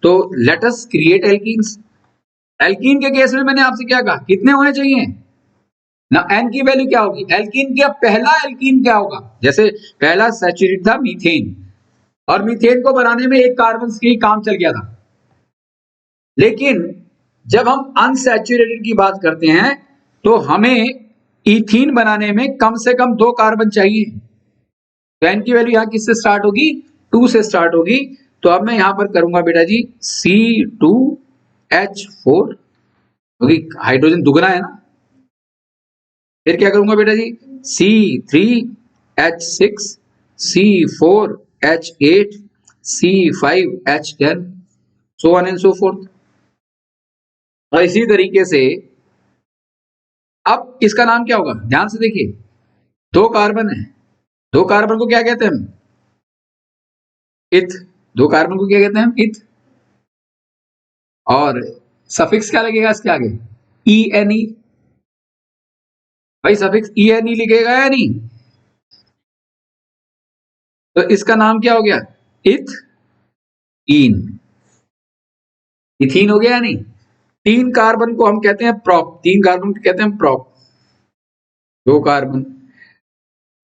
S1: तो let us create alkenes. Alkene के केस में मैंने आपसे क्या कहा, कितने होने चाहिए ना, एन की वैल्यू क्या होगी, एल्कीन का पहला एल्कीन क्या होगा, जैसे पहला सैचुरेटेड था मीथेन, और मीथेन को बनाने में एक कार्बन से ही काम चल गया था। लेकिन जब हम अनसैचुरेटेड की बात करते हैं तो हमें इथीन बनाने में कम से कम 2 कार्बन चाहिए। तो एन की वैल्यू यहां किससे स्टार्ट होगी, 2 से स्टार्ट होगी। तो अब मैं यहां पर करूंगा बेटा जी C2H4, क्योंकि हाइड्रोजन दुगना है ना। फिर क्या करूंगा बेटा जी, C3H6, C4H8, C5H10, so on and so forth। और इसी तरीके से अब इसका नाम क्या होगा, ध्यान से देखिए, 2 कार्बन है, 2 कार्बन को क्या कहते हैं हम, इथ। 2 कार्बन को क्या कहते हैं हम, इथ। और सफिक्स क्या लगेगा इसके आगे, ENE। भाई सफिक्स ENE लिखेगा या नहीं, तो इसका नाम क्या हो गया, इथ इन, इथीन हो गया या नहीं। 3 कार्बन को हम कहते हैं प्रॉप, 3 कार्बन को कहते हैं प्रॉप, 2 कार्बन,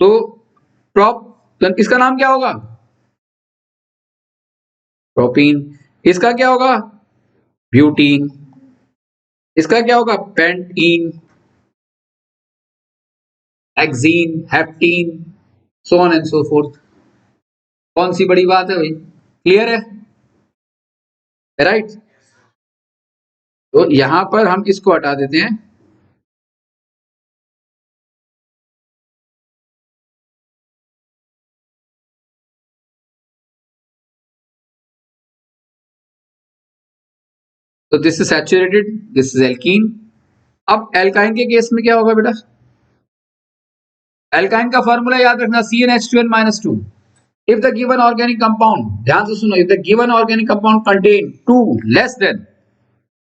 S1: तो प्रॉप, तो इसका नाम क्या होगा, प्रोपीन। इसका क्या होगा, ब्यूटीन। इसका क्या होगा, pentene, hexene, heptene, so on and so forth. कौन सी बड़ी बात है भाई, क्लियर है, राइट। तो यहां पर हम इसको हटा देते हैं, तो this is saturated, this is alkene. अब एल्काइन के केस में क्या होगा बेटा, एल्काइन का फॉर्मूला याद रखना, CnH2n-2। If the given organic compound, ध्यान से सुनो, if the given organic compound contain 2 less than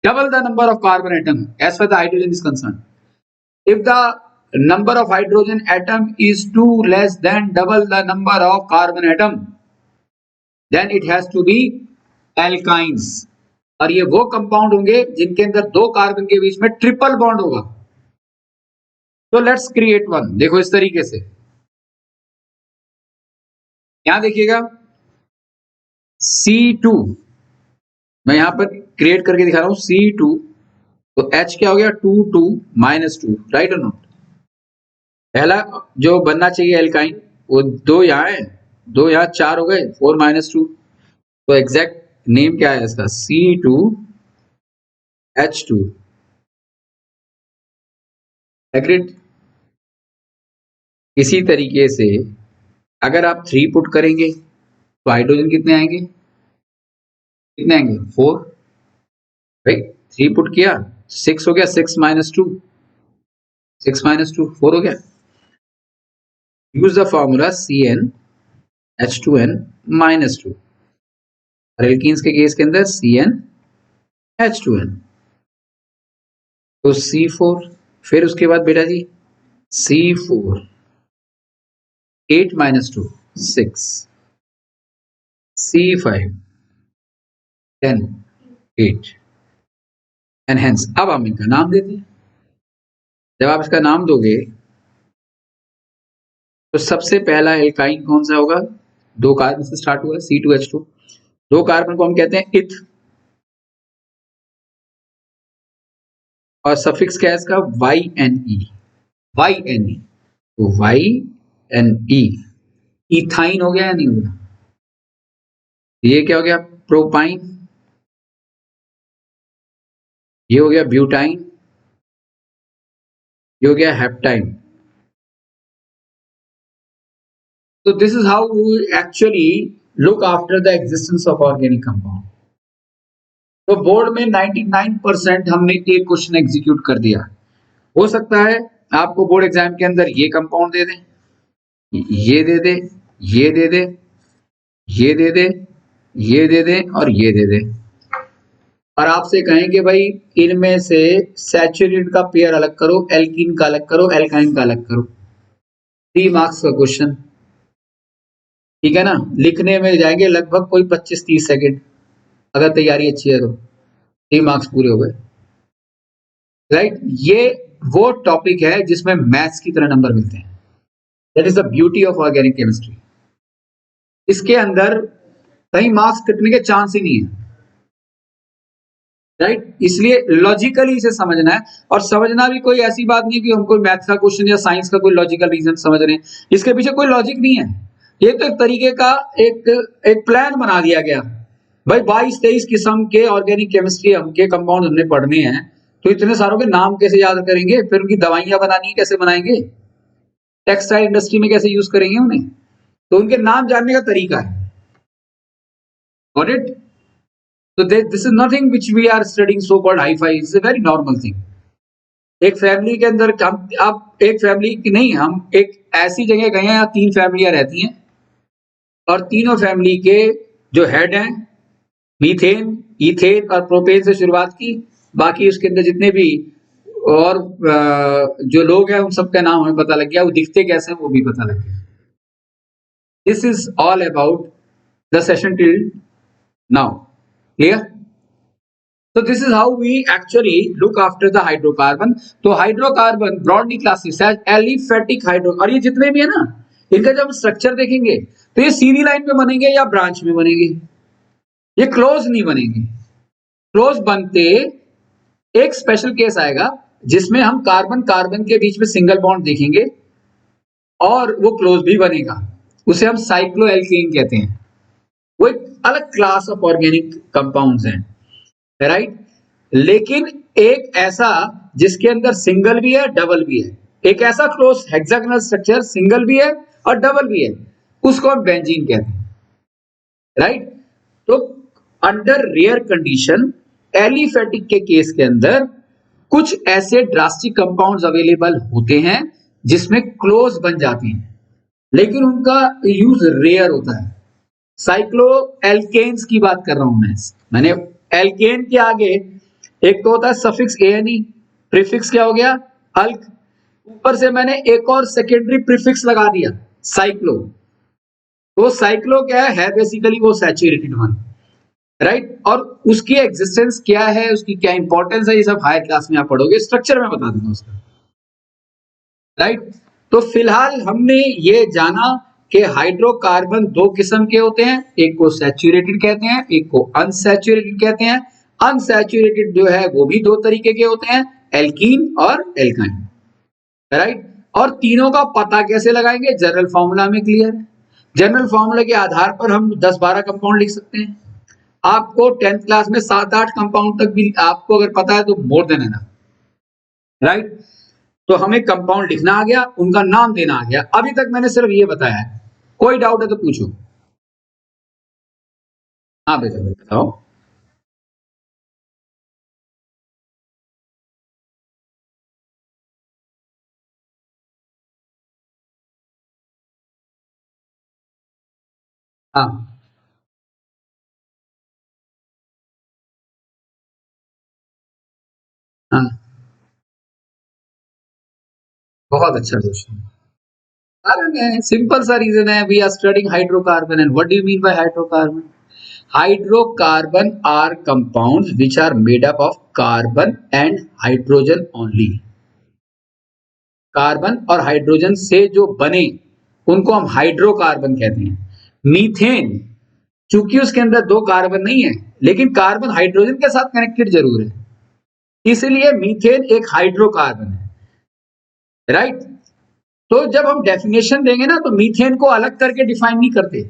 S1: double the number of carbon atom as far as the hydrogen is concerned. If the number of hydrogen atom is 2 less than double the number of carbon atom, then it has to be alkynes। और ये वो compound होंगे जिनके अंदर 2 carbon के बीच में triple bond होगा। तो लेट्स क्रिएट वन, देखो इस तरीके से, यहां देखिएगा C2, मैं यहां पर क्रिएट करके दिखा रहा हूं C2, तो H क्या हो गया, 2 2 -2, राइट और नॉट। पहला जो बनना चाहिए एल्काइन, वो 2 यहाँ है, 2 यहाँ, 4 हो गए, 4 -2, तो एग्जैक्ट नेम क्या है इसका, C2H2, एग्रीड। इसी तरीके से अगर आप 3 पुट करेंगे तो हाइड्रोजन कितने आएंगे, कितने आएंगे, 4, राइट। 3 पुट किया 6 हो गया, 6 -2, 6 -2 4 हो गया। यूज द फॉर्मूला CnH2n-2, और एल्कीन्स के केस के अंदर CnH2n, तो C4, फिर उसके बाद बेटा जी C4, 8 -2 6, C5 10 8, एंड हेंस। अब हम इनका नाम देते हैं। जब आप इसका नाम दोगे तो सबसे पहला एल्काइन कौन सा होगा, 2 कार्बन से स्टार्ट हुआ, C2H2, 2 कार्बन को हम कहते हैं इथ, और सफिक्स क्या है इसका, YNE, YNE, तो YNE, इथाइन हो गया या नहीं हो गया, ये क्या हो गया, प्रोपाइन, ये हो गया ब्यूटाइन, ये हो गया हेप्टाइन। तो this is how we actually look after the existence of organic compound. तो बोर्ड में 99% हमने एक क्वेश्चन एग्जीक्यूट कर दिया। हो सकता है आपको बोर्ड एग्जाम के अंदर ये कंपाउंड दे दें, ये दे दे, ये दे दे, ये दे दे, ये दे दे और ये दे दे, और आपसे कहें कि भाई इनमें से सैचुरेटेड का पेयर अलग करो, एल्कीन का अलग करो, एल्काइन का अलग करो। 3 मार्क्स का क्वेश्चन, ठीक है ना। लिखने में जाएंगे लगभग कोई 25-30 सेकेंड, अगर तैयारी अच्छी है तो 3 मार्क्स पूरे हो गए, राइट। ये वो टॉपिक है जिसमें मैथ्स की तरह नंबर मिलते हैं। That is the beauty of organic chemistry. इसके अंदर कहीं मार्क्स कटने के चांस ही नहीं है, राइट। इसलिए लॉजिकली इसे समझना है, और समझना भी कोई ऐसी बात नहीं कि हम कोई मैथ्स का क्वेश्चन या साइंस का कोई लॉजिकल रीजन समझ रहे हैं। इसके पीछे कोई लॉजिक नहीं है, ये तो एक तरीके का एक प्लान बना दिया गया। भाई 22-23 किस्म के ऑर्गेनिक केमिस्ट्री के कंपाउंड हमने पढ़ने हैं, तो इतने सारों के नाम कैसे याद करेंगे, फिर उनकी दवाइयां बनानी कैसे बनाएंगे, टेक्सटाइल इंडस्ट्री में कैसे यूज करेंगे उन्हें, तो उनके नाम जानने का तरीका है। Got it? So this is nothing which we are studying so called hi-fi. It's a very normal thing. एक फैमिली के अंदर अब एक फैमिली की नहीं, हम एक ऐसी जगह गए हैं यहाँ 3 फैमिलियां रहती हैं, और तीनों फैमिली के जो हेड हैं, मीथेन, इथेन और प्रोपेन से शुरुआत की, बाकी उसके अंदर जितने भी और जो लोग हैं उन सबका नाम हमें पता लग गया, वो दिखते कैसे हैं वो भी पता लग गया। This is all about the session till now. Clear? So this is how we actually look after the hydrocarbon. तो hydrocarbon broadly classified as aliphatic hydro, और ये जितने भी है ना, इनका जब स्ट्रक्चर देखेंगे तो ये सीधी लाइन में बनेंगे या ब्रांच में बनेंगे, ये क्लोज नहीं बनेंगे। क्लोज बनते एक स्पेशल केस आएगा जिसमें हम कार्बन कार्बन के बीच में सिंगल बॉन्ड देखेंगे और वो क्लोज भी बनेगा, उसे हम साइक्लोएल्केन कहते हैं। वो एक अलग क्लास ऑफ ऑर्गेनिक कंपाउंड्स हैं, राइट। लेकिन एक ऐसा जिसके अंदर सिंगल भी है डबल भी है, एक ऐसा क्लोज हेक्सागोनल स्ट्रक्चर सिंगल भी है और डबल भी है, उसको हम बेंजीन कहते हैं, राइट। तो अंडर रेयर कंडीशन एलिफेटिक के केस के अंदर कुछ ऐसे ड्रास्टिक कंपाउंड्स अवेलेबल होते हैं जिसमें क्लोज बन जाते हैं, लेकिन उनका यूज रेयर होता है। साइक्लो एल्केन्स की बात कर रहा हूं मैंने एल्केन के आगे एक तो होता है सफिक्स एनी, प्रीफिक्स क्या हो गया अल्क, ऊपर से मैंने एक और सेकेंडरी प्रीफिक्स लगा दिया साइक्लो। तो साइक्लो क्या है बेसिकली वो सैचुरेटेड वन, राइट। और उसकी एग्जिस्टेंस क्या है, उसकी क्या इंपॉर्टेंस है, ये सब हायर क्लास में आप पढ़ोगे, स्ट्रक्चर में बता दूंगा उसका, राइट। तो फिलहाल हमने ये जाना कि हाइड्रोकार्बन 2 किस्म के होते हैं, एक को सैचुरेटेड कहते हैं, एक को अनसैचुरेटेड कहते हैं। अनसैचुरेटेड जो है वो भी 2 तरीके के होते हैं, एल्कीन और एल्काइन, राइट। और तीनों का पता कैसे लगाएंगे, जनरल फॉर्मूला में क्लियर है। जनरल फॉर्मूला के आधार पर हम 10-12 कंपाउंड लिख सकते हैं। आपको 10th क्लास में 7-8 कंपाउंड तक भी आपको अगर पता है तो मोर देन एनफ, राइट। तो हमें कंपाउंड लिखना आ गया, उनका नाम देना आ गया। अभी तक मैंने सिर्फ ये बताया है, कोई डाउट है तो पूछो। हाँ बेटा बताओ। हाँ हाँ, बहुत अच्छा क्वेश्चन। कारण है सिंपल सा रीजन है, we are studying hydrocarbon and what do you mean by hydrocarbon? Hydrocarbon are compounds which are made up of carbon and hydrogen only. Carbon और हाइड्रोजन से जो बने उनको हम हाइड्रोकार्बन कहते हैं। मीथेन चूंकि उसके अंदर 2 कार्बन नहीं है, लेकिन कार्बन हाइड्रोजन के साथ कनेक्टेड जरूर है, इसलिए मीथेन एक हाइड्रोकार्बन है, राइट। तो जब हम डेफिनेशन देंगे ना तो मीथेन को अलग करके डिफाइन नहीं करते।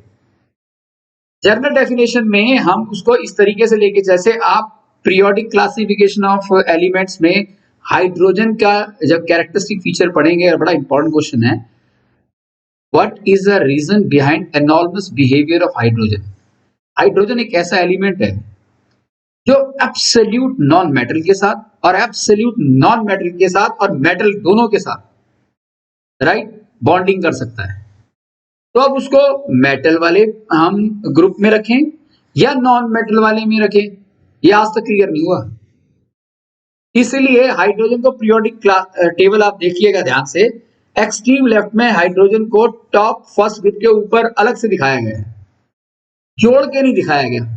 S1: जनरल डेफिनेशन में हम उसको इस तरीके से लेके, जैसे आप पीरियोडिक क्लासिफिकेशन ऑफ एलिमेंट्स में हाइड्रोजन का जब कैरेक्टरिस्टिक फीचर पढ़ेंगे, और बड़ा इंपॉर्टेंट क्वेश्चन है, what is the reason behind enormous behaviour of hydrogen? Hydrogen एक ऐसा एलिमेंट है जो एब्सोल्यूट नॉन मेटल के साथ और एब्सोल्यूट नॉन मेटल के साथ और मेटल दोनों के साथ राइट बॉन्डिंग कर सकता है। तो अब उसको मेटल वाले हम ग्रुप में रखें या नॉन मेटल वाले में रखें, ये आज तक क्लियर नहीं हुआ। इसलिए हाइड्रोजन को पीरियोडिक टेबल आप देखिएगा ध्यान से, एक्सट्रीम लेफ्ट में हाइड्रोजन को टॉप फर्स्ट ग्रुप के ऊपर अलग से दिखाया गया है, जोड़ के नहीं दिखाया गया।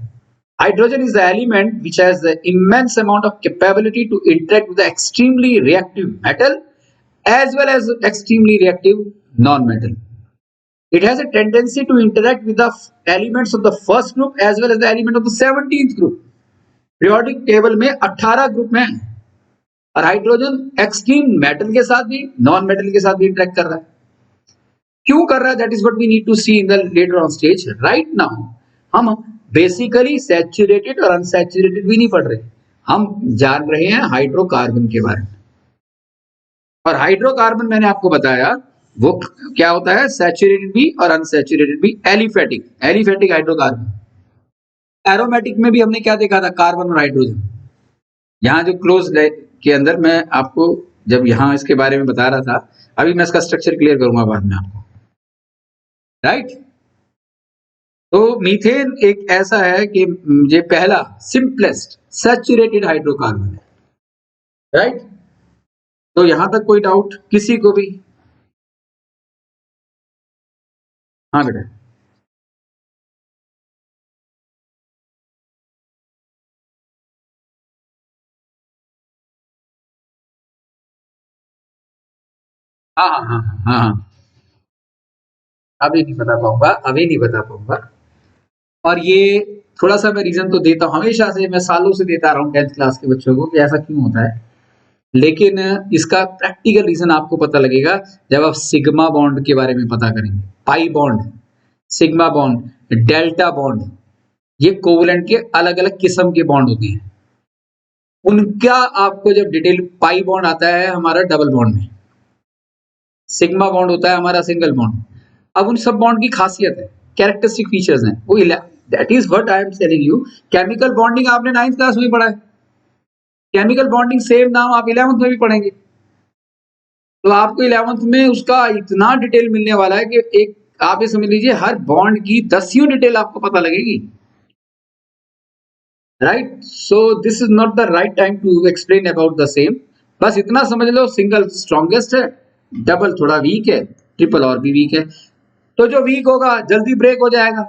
S1: Hydrogen is the element which has the immense amount of capability to interact with the extremely reactive metal as well as extremely reactive non-metal. It has a tendency to interact with the elements of the first group as well as the element of the 17th group. Periodic table में 18 group में है और hydrogen extreme metal के साथ भी non metal के साथ भी इंटरेक्ट कर रहा है। क्यों कर रहा है? That is what we need to see in the later on stage. Right now हम बेसिकली सैचुरेटेड और अनसैचुरेटेड भी नहीं पढ़ रहे, हम जान रहे हैं हाइड्रोकार्बन के बारे में। और हाइड्रोकार्बन मैंने आपको बताया वो क्या होता है, सैचुरेटेड भी और अनसैचुरेटेड भी। Aliphatic hydrocarbon. एरोमेटिक में भी हमने क्या देखा था, कार्बन और हाइड्रोजन। यहाँ जो क्लोज के अंदर मैं आपको जब यहाँ इसके बारे में बता रहा था, अभी मैं इसका स्ट्रक्चर क्लियर करूंगा बाद में आपको। राइट तो मीथेन एक ऐसा है कि ये पहला सिंपलेस्ट सैचुरेटेड हाइड्रोकार्बन है। राइट तो यहां तक कोई डाउट किसी को भी? हाँ बेटा। हाँ हाँ हाँ हाँ हाँ। अभी नहीं बता पाऊंगा, अभी नहीं बता पाऊंगा। और ये थोड़ा सा मैं रीजन तो देता हूँ, हमेशा से मैं सालों से देता रहा हूँ 10th क्लास के बच्चों को कि ऐसा क्यों होता है, लेकिन इसका प्रैक्टिकल रीजन आपको पता लगेगा जब आप सिग्मा बॉन्ड के बारे में पता करेंगे। Pi bond, sigma bond, delta bond, ये कोवलेंट के अलग अलग किस्म के बॉन्ड होते हैं। उनका आपको जब डिटेल, पाई बॉन्ड आता है हमारा डबल बॉन्ड में, सिग्मा बॉन्ड होता है हमारा सिंगल बॉन्ड। अब उन सब बॉन्ड की खासियत है, कैरेक्टरिस्टिक फीचर्स हैं वो, that is what I am telling you. Chemical bonding आपने 9th क्लास में पढ़ा है, केमिकल बॉन्डिंग सेम नाम आप 11th में भी पढ़ेंगे। तो आपको 11th में उसका इतना डिटेल मिलने वाला है कि एक आप ये समझ लीजिए हर बॉन्ड की 10 डिटेल आपको पता लगेगी। Right so this is not the right time to explain about the same. बस इतना समझ लो, सिंगल स्ट्रॉन्गेस्ट है, डबल थोड़ा वीक है, ट्रिपल और भी वीक है। तो जो वीक होगा जल्दी ब्रेक हो जाएगा।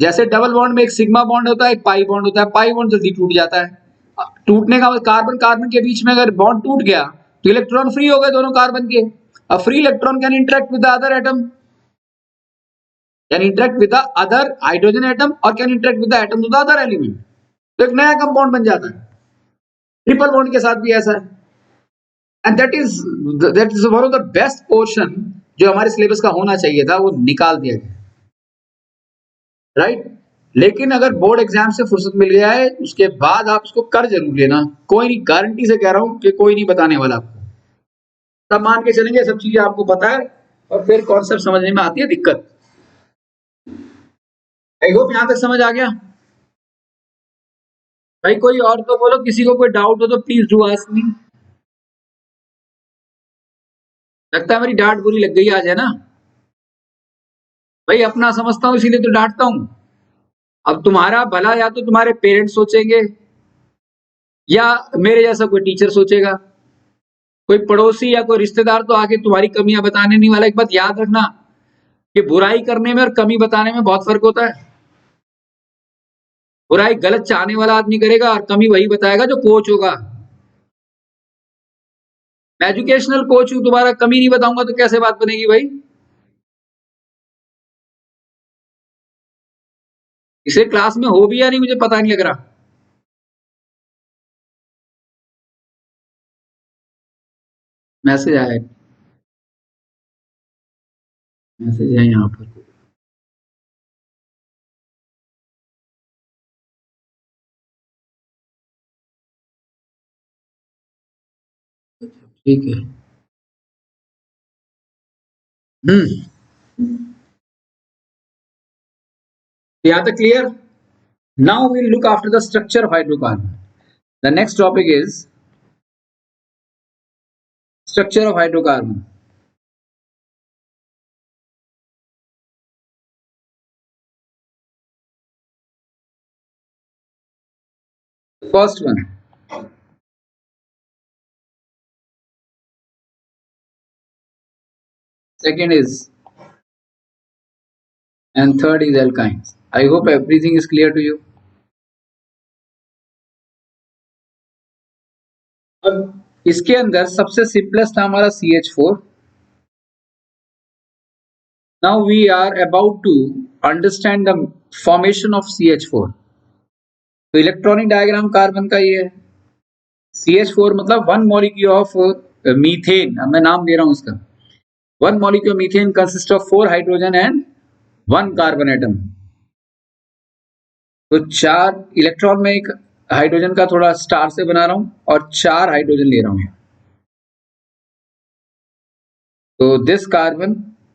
S1: जैसे डबल बॉन्ड में एक सिग्मा बॉन्ड होता है, एक पाई बॉन्ड होता है, पाई बॉन्ड जल्दी टूट जाता है। टूटने का कार्बन कार्बन के बीच में अगर बॉन्ड टूट गया तो इलेक्ट्रॉन फ्री हो गए दोनों कार्बन के। A free electron can interact with the other atom, can interact with the other hydrogen atom और can interact with the atom of the other element, तो एक नया कंपाउंड बन जाता है। ट्रिपल बॉन्ड के साथ भी ऐसा है। And that is one of the best portion जो हमारे सिलेबस का होना चाहिए था, वो निकाल दिया गया। राइट लेकिन अगर बोर्ड एग्जाम से फुर्सत मिल गया है उसके बाद आप इसको कर जरूर लेना, कोई नहीं, गारंटी से कह रहा हूं कि कोई नहीं बताने वाला आपको। तब मान के चलेंगे सब चीजें आपको पता है और फिर कॉन्सेप्ट समझने में आती है दिक्कत। आई होप यहां तक समझ आ गया। भाई कोई और तो बोलो, किसी को कोई डाउट हो तो प्लीज डू आस्क मी। लगता है मेरी डांट बुरी लग गई आज, है ना? भाई अपना समझता हूँ इसीलिए तो डांटता हूँ। अब तुम्हारा भला या तो तुम्हारे पेरेंट्स सोचेंगे या मेरे जैसा कोई टीचर सोचेगा, कोई पड़ोसी या कोई रिश्तेदार तो आके तुम्हारी कमियां बताने नहीं वाला। एक बात याद रखना कि बुराई करने में और कमी बताने में बहुत फर्क होता है। बुराई गलत चाहने वाला आदमी करेगा और कमी वही बताएगा जो कोच होगा। मैं एजुकेशनल कोच हूं, तुम्हारा कमी नहीं बताऊंगा तो कैसे बात बनेगी भाई? इसे क्लास में हो भी या नहीं मुझे पता नहीं लग रहा। मैसेज आया है, मैसेज है यहाँ पर। ठीक है। यहाँ तक clear? Now we'll look after the structure of hydrocarbon. The next topic is structure of hydrocarbon. First one, second is, and third is alkynes. I hope everything is clear to you. अब इसके अंदर सबसे simplest था हमारा CH4. Now we are about to understand the formation of CH4. तो electronic diagram carbon का ये है. CH4 मतलब वन मॉलिक्यूल ऑफ मीथेन. अब मैं नाम दे रहा हूं उसका. One molecule methane consist of 4 hydrogen and 1 carbon atom. तो 4 इलेक्ट्रॉन में एक हाइड्रोजन का थोड़ा स्टार से बना रहा हूं और 4 हाइड्रोजन ले रहा हूं. तो this carbon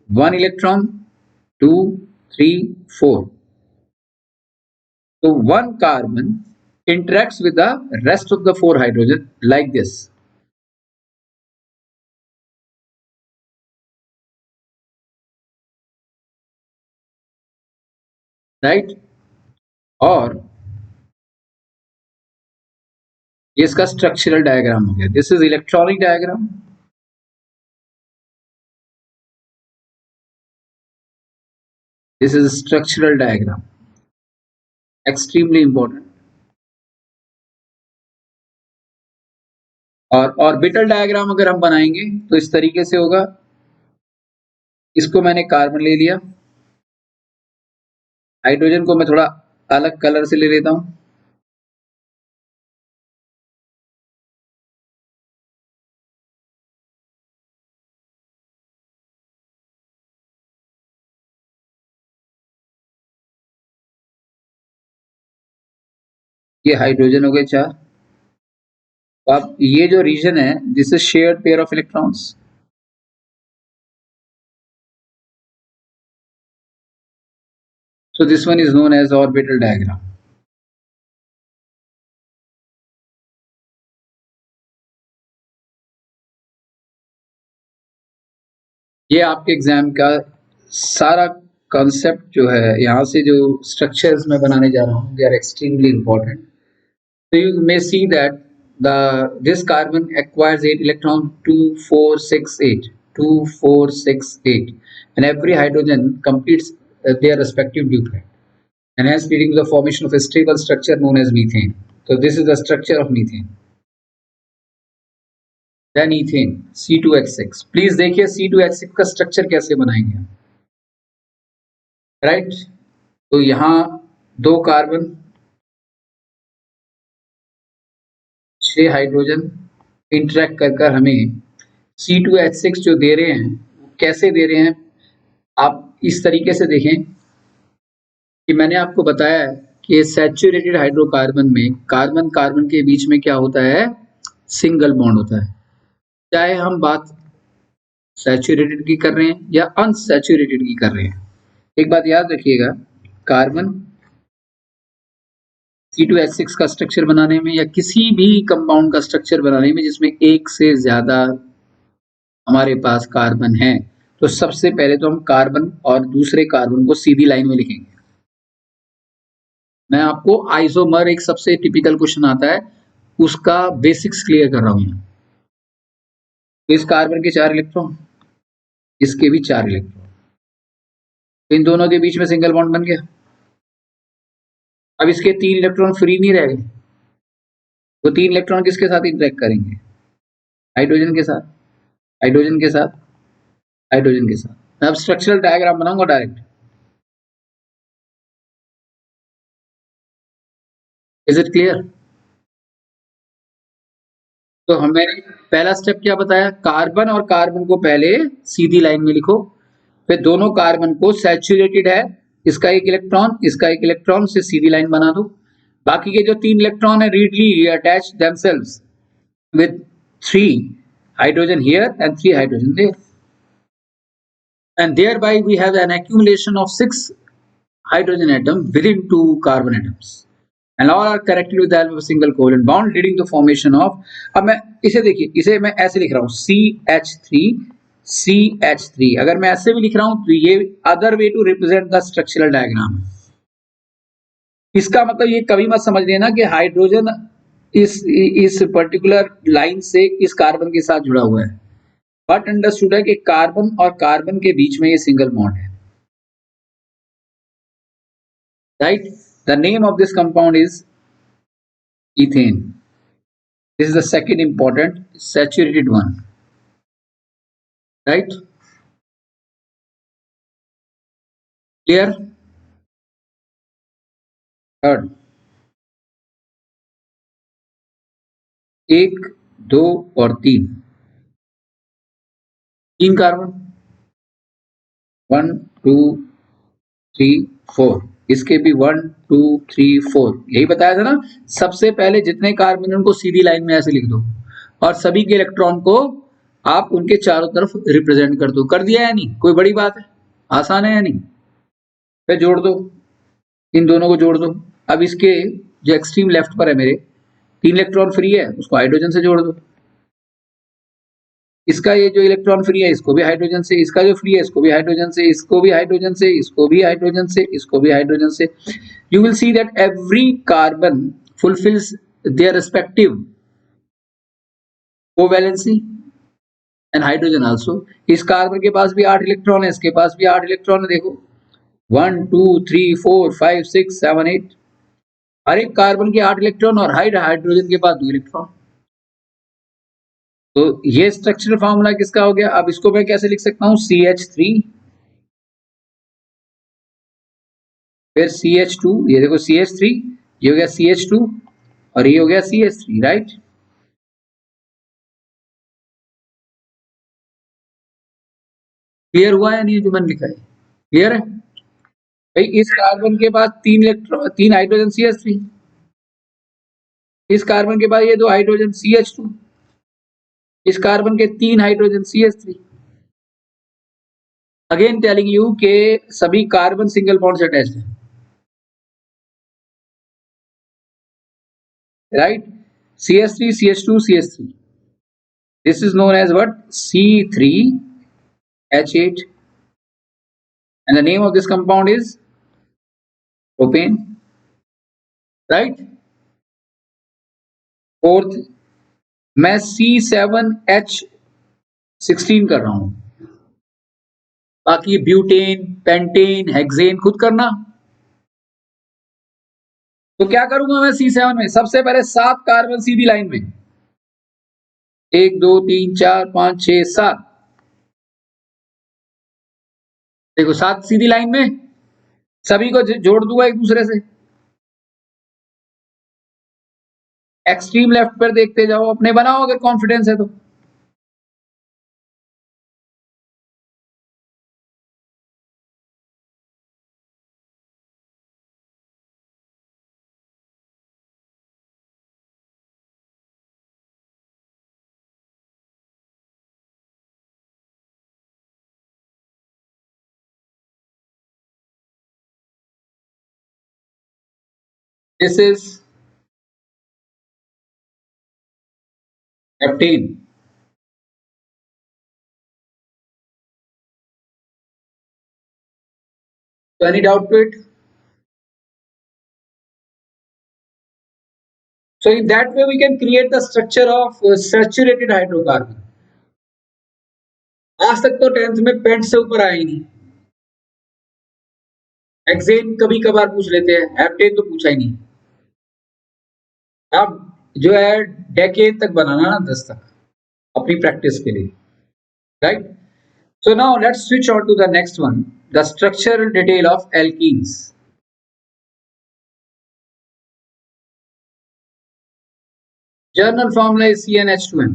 S1: 1 electron 2 3 4. So one carbon interacts with the rest of the 4 hydrogen like this. Right? और ये इसका स्ट्रक्चरल डायग्राम हो गया. This is electronic diagram. This is structural diagram. Extremely important. और ऑर्बिटल डायग्राम अगर हम बनाएंगे तो इस तरीके से होगा. इसको मैंने कार्बन ले लिया. हाइड्रोजन को मैं थोड़ा अलग कलर से ले लेता हूं. ये हाइड्रोजन हो गए 4. अब ये जो रीजन है this is shared pair of electrons. So this one is known as orbital diagram. ये आपके एग्जाम का सारा कॉन्सेप्ट जो है, यहाँ से जो स्ट्रक्चर्स मैं बनाने जा रहा हूँ, they are extremely important. So you may see that this carbon acquires 8 electrons, 2 4 6 8, 2 4 6 8, and every hydrogen completes their respective duplet, and hence leading to the formation of a stable structure known as methane. So this is the structure of methane. Then ethane, C2H6. Please देखिए C2H6 का structure कैसे बनाएंगे. Right तो यहाँ 2 carbon 6 hydrogen interact कर हमें C2H6 जो दे रहे हैं, कैसे दे रहे हैं आप इस तरीके से देखें कि मैंने आपको बताया है कि सैचुरेटेड हाइड्रोकार्बन में कार्बन कार्बन के बीच में क्या होता है, सिंगल बॉन्ड होता है. चाहे हम बात सैचुरेटेड की कर रहे हैं या अनसैचुरेटेड की कर रहे हैं. एक बात याद रखिएगा, कार्बन C2H6 का स्ट्रक्चर बनाने में या किसी भी कंपाउंड का स्ट्रक्चर बनाने में जिसमें एक से ज्यादा हमारे पास कार्बन है, तो सबसे पहले तो हम कार्बन और दूसरे कार्बन को सीधी लाइन में लिखेंगे. मैं आपको आइसोमर एक सबसे टिपिकल क्वेश्चन आता है, उसका बेसिक्स क्लियर कर रहा हूं. इस कार्बन के 4 इलेक्ट्रॉन, इसके भी 4 इलेक्ट्रॉन, इन दोनों के बीच में सिंगल बॉन्ड बन गया. अब इसके 3 इलेक्ट्रॉन फ्री नहीं रह गए, तो 3 इलेक्ट्रॉन किसके साथ इंटरेक्ट करेंगे, हाइड्रोजन के साथ, हाइड्रोजन के साथ, हाइड्रोजन के साथ. मैं अब स्ट्रक्चरल डायग्राम बनाऊंगा डायरेक्ट. Is it clear? तो हमें पहला स्टेप क्या बताया, कार्बन और कार्बन को पहले सीधी लाइन में लिखो, फिर दोनों कार्बन को सैचुरेटेड है, इसका एक इलेक्ट्रॉन इसका एक इलेक्ट्रॉन से सीधी लाइन बना दो. बाकी के जो 3 इलेक्ट्रॉन है readily attach themselves with 3 hydrogen here and 3 hydrogen there, and thereby we have an accumulation of 6 hydrogen atoms within 2 carbon atoms, and all are connected with the help of a single covalent bond leading to formation of. अब मैं इसे देखिए, इसे मैं ऐसे लिख रहा हूँ CH3 अगर मैं ऐसे भी लिख रहा हूँ तो ये other way to represent the structural diagram. इसका मतलब ये कभी मत समझ लेना कि हाइड्रोजन इस पर्टिकुलर लाइन से इस कार्बन के साथ जुड़ा हुआ है, बट अंडरस्टूड है कि कार्बन और कार्बन के बीच में ये सिंगल बॉन्ड है, right. The name of this compound is ethane. This is the second important saturated one, right? Clear? Third, 1, 2 और 3 कार्बन 1, 2, 3, 4, इसके भी 1, 2, 3, 4 यही बताया था ना। सबसे पहले जितने कार्बन उनको सीधी लाइन में ऐसे लिख दो और सभी के इलेक्ट्रॉन को आप उनके चारों तरफ रिप्रेजेंट कर दो। कर दिया है नहीं? कोई बड़ी बात है? आसान है या नहीं? फिर जोड़ दो, इन दोनों को जोड़ दो। अब इसके जो एक्सट्रीम लेफ्ट पर है मेरे 3 इलेक्ट्रॉन फ्री है, उसको हाइड्रोजन से जोड़ दो। इसका ये जो इलेक्ट्रॉन फ्री है इसको भी हाइड्रोजन से, इसका जो फ्री है इसको भी हाइड्रोजन से, इसको भी हाइड्रोजन से, इसको भी हाइड्रोजन से, इसको भी हाइड्रोजन से। You will see that every carbon fulfils their respective covalency and hydrogen also. इस कार्बन के पास भी 8 इलेक्ट्रॉन है, इसके पास भी 8 इलेक्ट्रॉन है। देखो 1, 2, 3, 4, 5, 6, 7, 8, हर एक कार्बन के 8 इलेक्ट्रॉन और हाइड्रोजन के पास 2 इलेक्ट्रॉन। तो ये स्ट्रक्चरल फार्मूला किसका हो गया? अब इसको मैं कैसे लिख सकता हूं? CH3 फिर CH2, ये देखो CH3, ये हो गया CH2 और ये हो गया CH3, राइट। क्लियर हुआ या नहीं जो मैंने लिखा है? क्लियर है भाई? इस कार्बन के पास 3 इलेक्ट्रॉन, 3 हाइड्रोजन CH3, इस कार्बन के पास ये 2 हाइड्रोजन CH2, इस कार्बन के 3 hydrogen CH3। Again telling you के सभी कार्बन सिंगल बॉन्ड से अटैच्ड है, right. CH3, CH2, CH3, this is known as what? C3H8, and the name of this compound is propane, right। Fourth मैं C7H16 कर रहा हूं, बाकी ब्यूटेन, पेंटेन, हेक्सेन खुद करना। तो क्या करूंगा मैं C7 में? सबसे पहले 7 कार्बन सीधी लाइन में, 1, 2, 3, 4, 5, 6, 7। देखो 7 सीधी लाइन में, सभी को जोड़ दूंगा एक दूसरे से। एक्सट्रीम लेफ्ट पर देखते जाओ, अपने बनाओ अगर कॉन्फिडेंस है तो। This is heptane. So any doubt to it? So in that way we can create the structure of saturated hydrocarbon. आज तक तो 10th में पेंट से ऊपर आया ही नहीं। हेक्सेन कभी कभार पूछ लेते हैं, हेप्टेन तो पूछा ही नहीं। अब जो है डेकेड तक बनाना ना, 10 तक अपनी प्रैक्टिस के लिए, right. So now let's switch on to the next one, the structural detail of alkenes. General formula is CnH2n.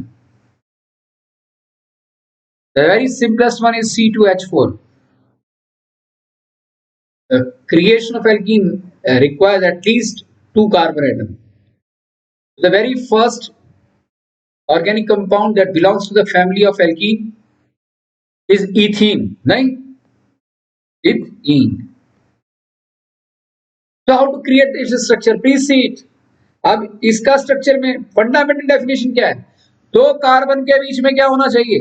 S1: The very simplest one is C2H4. The creation of alkene requires at least 2 carbon atoms. The very first organic compound that belongs to the family of alkene is ethene, नहीं, ethene. So how to create its structure? Please see it. अब इसका structure में fundamental definition क्या है? दो carbon के बीच में क्या होना चाहिए?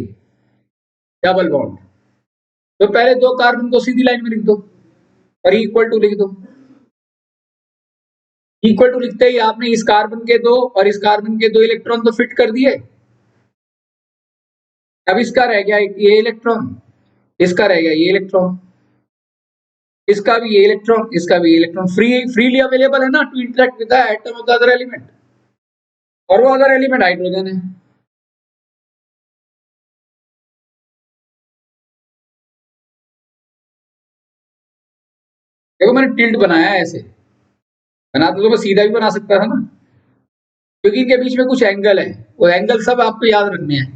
S1: Double bond. तो पहले दो कार्बन को सीधी लाइन में लिख दो और इक्वल टू लिख दो. इक्वल टू लिखते ही आपने इस कार्बन के दो और इस कार्बन के दो इलेक्ट्रॉन तो फिट कर दिए. अब इसका रह गया ये इलेक्ट्रॉन, इसका रह गया ये इलेक्ट्रॉन, इसका भी ये इलेक्ट्रॉन, इसका भी इलेक्ट्रॉन फ्रीली अवेलेबल है ना to interact with the atom of the other element. और वो अदर एलिमेंट हाइड्रोजन है. देखो मैंने टिल्ट बनाया है ऐसे, बनाता तो मैं सीधा भी बना सकता था ना, क्योंकि इनके बीच में कुछ एंगल है. वो एंगल सब आपको याद रखने हैं.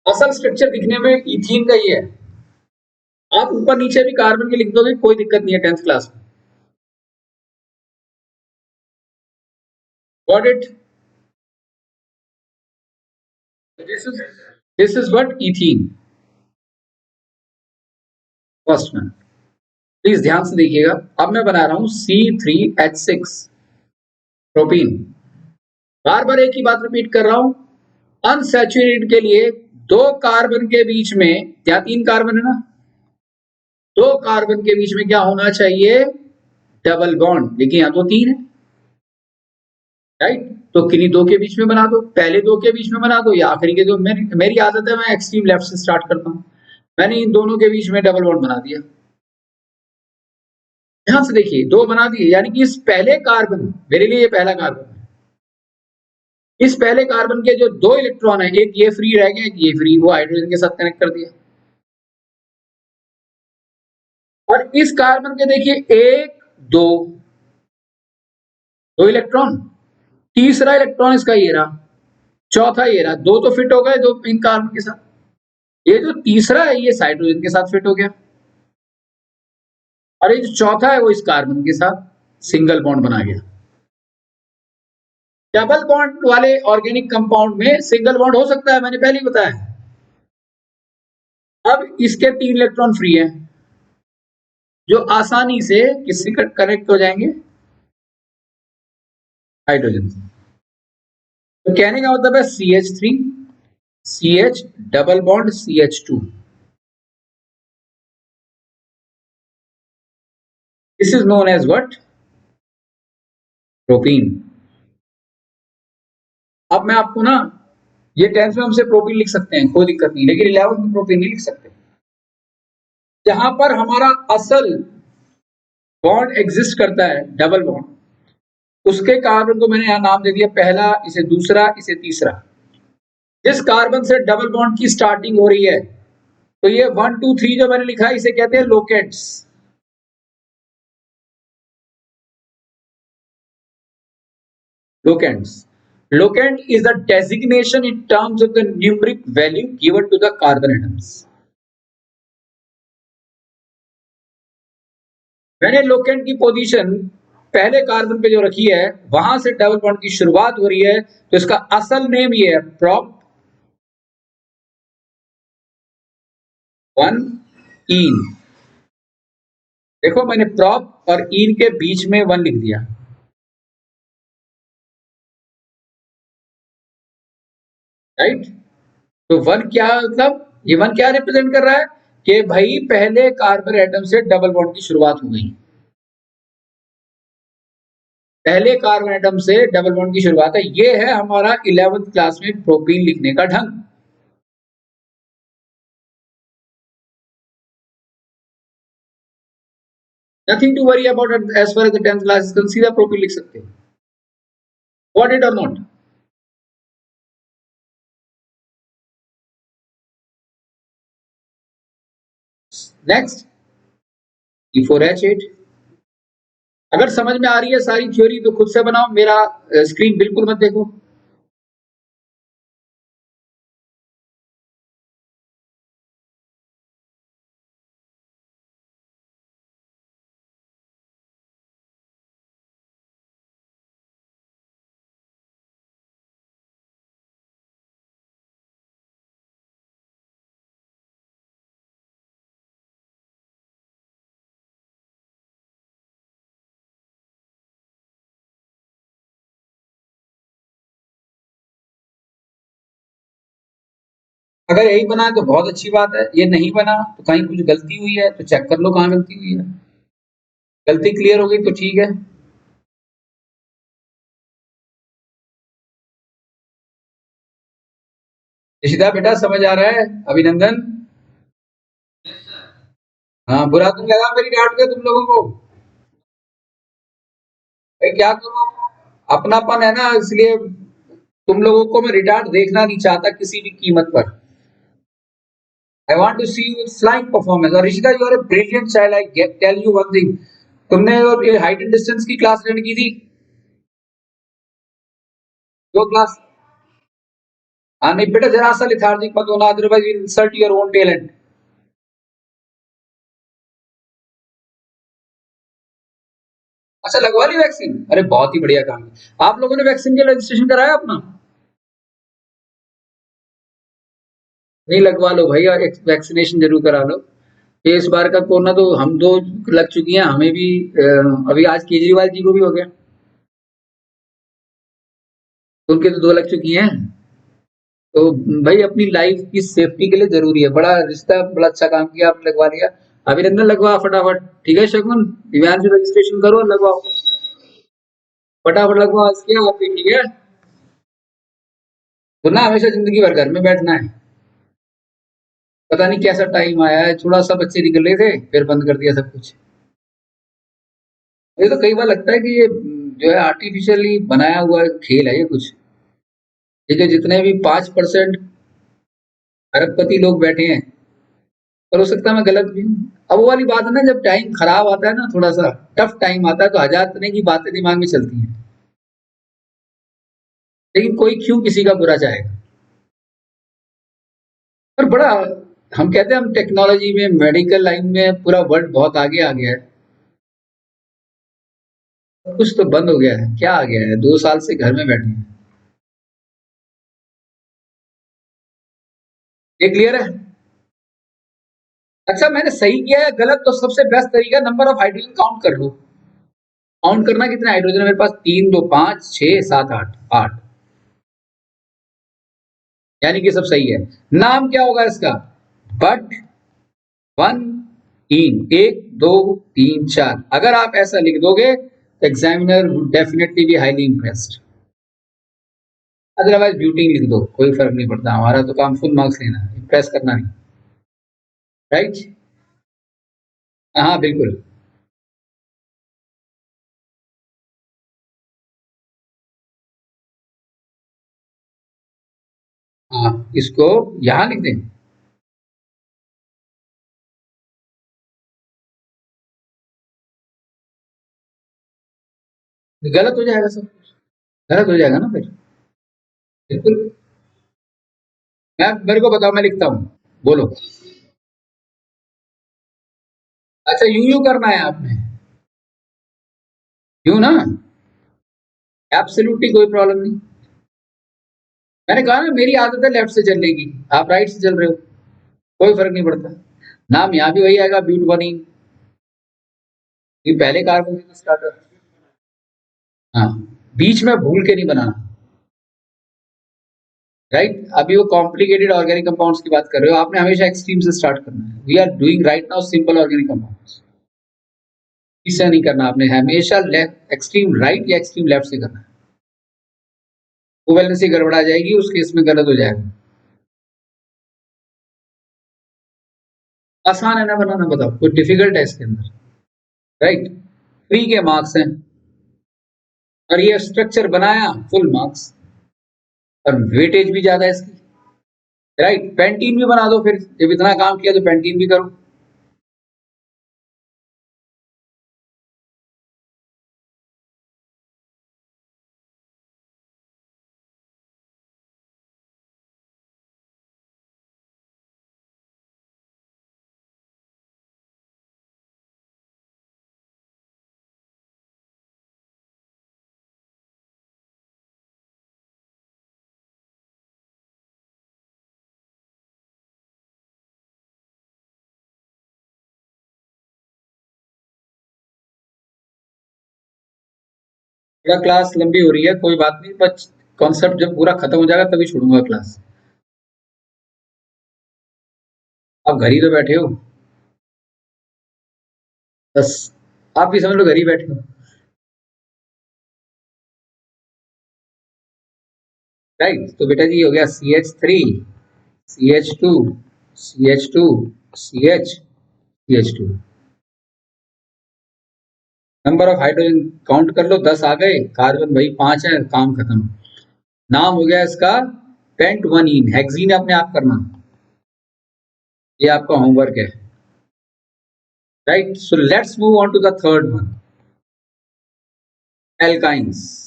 S1: असल स्ट्रक्चर दिखने में इथीन का ही है. आप ऊपर नीचे भी कार्बन के लिख दोगे कोई दिक्कत नहीं है 10th क्लास में. Got it? This is what ethene. First one please ध्यान से देखिएगा. अब मैं बना रहा हूं C3H6 प्रोपीन. बार बार एक ही बात रिपीट कर रहा हूं. अनसैचुरेटेड के लिए दो कार्बन के बीच में, क्या 3 कार्बन है ना, दो कार्बन के बीच में क्या होना चाहिए? Double bond. लेकिन यहां तो 3 है, राइट? तो किन्हीं दो के बीच में बना दो. पहले दो के बीच में बना दो या आखिरी के दो. मेरी आदत है मैं एक्सट्रीम लेफ्ट से स्टार्ट करता हूं. मैंने इन दोनों के बीच में डबल बॉन्ड बना दिया. ध्यान से देखिए, दो बना दिए, यानी कि इस पहले कार्बन, मेरे लिए ये पहला कार्बन है, इस पहले कार्बन के जो दो इलेक्ट्रॉन है, एक ये फ्री रह गया, एक ये फ्री, वो हाइड्रोजन के साथ कनेक्ट कर दिया. और इस कार्बन के देखिए एक दो दो इलेक्ट्रॉन, तीसरा इलेक्ट्रॉन इसका ये रहा, चौथा ये रहा. दो तो फिट हो गए, दो इन कार्बन के साथ. ये जो तीसरा है ये हाइड्रोजन के साथ फिट हो गया, और ये जो चौथा है वो इस कार्बन के साथ सिंगल बॉन्ड बना गया. डबल बॉन्ड वाले ऑर्गेनिक कंपाउंड में सिंगल बॉन्ड हो सकता है, मैंने पहले ही बताया. अब इसके 3 इलेक्ट्रॉन फ्री हैं जो आसानी से किससे कनेक्ट हो जाएंगे? हाइड्रोजन से. तो कहने का मतलब है CH3 CH double bond CH2. This is known as what? Propene. अब मैं आपको ना, ये 10th में हमसे प्रोपीन लिख सकते हैं, कोई दिक्कत नहीं, लेकिन 11th में प्रोपीन नहीं लिख सकते. जहां पर हमारा असल बॉन्ड एग्जिस्ट करता है, डबल बॉन्ड, उसके कार्बन को मैंने यहां नाम दे दिया पहला, इसे दूसरा, इसे तीसरा. जिस कार्बन से डबल बॉन्ड की स्टार्टिंग हो रही है, तो ये 1 2 3 जो मैंने लिखा है इसे कहते हैं locants. Locants. Locant is the designation in terms of the numeric value given to the carbon atoms. मैंने लोकेंट की पोजीशन पहले कार्बन पे जो रखी है, वहां से डबल बॉन्ड की शुरुआत हो रही है, तो इसका असल नेम ये है prop 1 इन. देखो मैंने prop और इन के बीच में 1 लिख दिया, राइट? तो 1 क्या मतलब, ये 1 क्या रिप्रेजेंट कर रहा है कि भाई पहले कार्बन एटम से डबल बॉन्ड की शुरुआत हो गई, पहले कार्बन एटम से डबल बॉन्ड की शुरुआत है. ये है हमारा 11th क्लास में प्रोपीन लिखने का ढंग. Nothing to worry about as far as the 10th class is सीधा प्रोपीन लिख सकते हो. व्हाट इट और नॉट? Next C4H8. अगर समझ में आ रही है सारी थ्योरी तो खुद से बनाओ, मेरा स्क्रीन बिल्कुल मत देखो. अगर यही बना है तो बहुत अच्छी बात है, ये नहीं बना तो कहीं कुछ गलती हुई है तो चेक कर लो कहाँ गलती हुई है। गलती क्लियर हो गई तो ठीक है। ऋषिता बेटा समझ आ रहा है? अभिनंदन। हाँ, बुरा तो नहीं लगा मेरी डांट के तुम लोगों को? भाई क्या करूं, अपनापन है ना, इसलिए तुम लोगों को मैं रिटार्ड देखना नहीं चाहता किसी भी कीमत पर। I want to see you flying performance. और Rishita you are a brilliant child, I tell you one thing. तुमने और ये हाइट एंड डिस्टेंस की क्लास अटेंड की थी? वो क्लास, हाँ नहीं बेटा, जरा सा लिथार्जिक मत होना, otherwise you insult your own talent. अच्छा, लगवा ली वैक्सीन? अरे बहुत ही बढ़िया काम है। आप लोगों ने वैक्सीन के रजिस्ट्रेशन कराया अपना? नहीं, लगवा लो भैया, वैक्सीनेशन जरूर करा लो। ये इस बार का कोरोना तो हम दो लग चुकी हैं, हमें भी अभी आज केजरीवाल जी को भी हो गया, उनके तो दो लग चुकी हैं। तो भाई अपनी लाइफ की सेफ्टी के लिए जरूरी है, बड़ा रिश्ता, बड़ा अच्छा काम किया आपने, लगवा लिया। अभिनंदन, लगवा फटाफट। ठीक है शगुन, दिव्यांश रजिस्ट्रेशन करो और लगवाओ, फटाफट लगवाओ इसके आप भी, ठीक है? तो ना हमेशा जिंदगी भर घर में बैठना है? पता नहीं कैसा टाइम आया है, थोड़ा सा बच्चे निकल रहे थे फिर बंद कर दिया सब कुछ। मुझे तो कई बार लगता है कि ये जो है आर्टिफिशियली बनाया हुआ एक खेल है ये कुछ। ठीक है, जितने भी 5% अरबपति लोग बैठे हैं, पर हो सकता है मैं गलत भी हूँ। अब वो वाली बात है ना, जब टाइम खराब आता है ना, थोड़ा सा टफ टाइम आता है, तो हजार तरह की बातें दिमाग में चलती हैं, लेकिन कोई क्यों किसी का बुरा चाहेगा। पर बड़ा, हम कहते हैं हम टेक्नोलॉजी में, मेडिकल लाइन में पूरा वर्ल्ड बहुत आगे आ गया है, कुछ तो बंद हो गया है, क्या आ गया है, 2 साल से घर में बैठे हैं। ये क्लियर है? अच्छा, मैंने सही किया है गलत, तो सबसे बेस्ट तरीका नंबर ऑफ हाइड्रोजन काउंट कर लो। काउंट करना कितने हाइड्रोजन है मेरे पास, 3 2 5 6 7 8 8, यानी कि सब सही है। नाम क्या होगा इसका? But one in, 1 2 3 4। अगर आप ऐसा लिख दोगे तो examiner would definitely be highly impressed. Otherwise beauty लिख दो, कोई फर्क नहीं पड़ता, हमारा तो काम फुल मार्क्स लेना है, इम्प्रेस करना नहीं। राइट? हाँ बिल्कुल। हाँ, इसको यहाँ लिख दें? गलत हो जाएगा सब, गलत हो जाएगा ना फिर। बिल्कुल। मैं, मेरे को बताओ, मैं लिखता हूँ, बोलो। अच्छा, यूं यूं करना है आपने? यूं ना? एब्सोल्युटली कोई प्रॉब्लम नहीं। मैंने कहा ना, मेरी आदत है लेफ्ट से चलने की, आप राइट से चल रहे हो, कोई फर्क नहीं पड़ता। नाम यहाँ भी वही आएगा, ब्यूट बनी। ये पहले कार्बन से स्टार्ट। हाँ, बीच में भूल के नहीं बनाना। राइट? अभी वो कॉम्प्लिकेटेड ऑर्गेनिक कंपाउंड्स की बात कर रहे हो, आपने हमेशा एक्सट्रीम से स्टार्ट करना है। We are doing right now simple organic compounds. इससे नहीं करना, आपने हमेशा लेफ्ट, एक्सट्रीम राइट या एक्सट्रीम लेफ्ट से करना है। वो वैलेंस से गड़बड़ा जाएगी, उस केस में गलत हो जाएगा। आसान है ना बनाना, बताओ कुछ डिफिकल्ट है इसके अंदर? राइट? फ्री के मार्क्स हैं, और ये स्ट्रक्चर बनाया, फुल मार्क्स, और वेटेज भी ज्यादा है इसकी। राइट? पेंटीन भी बना दो फिर, जब इतना काम किया तो पेंटीन भी करो। थोड़ा क्लास लंबी हो रही है, कोई बात नहीं, बस कॉन्सेप्ट जब पूरा खत्म हो जाएगा तभी छोड़ूंगा क्लास। आप घर ही तो बैठे हो, बस आप भी समझ लो घर ही बैठे हो, राइट। तो बेटा जी हो गया CH3, CH2, CH2, CH, CH2। Number of hydrogen count कर लो, 10 आ गए, कार्बन भाई 5 है, काम खत्म। नाम हो गया इसका पेंट 1इन, हेक्सीन अपने आप करना, ये आपका होमवर्क है, right. So let's move on to the third one, alkynes.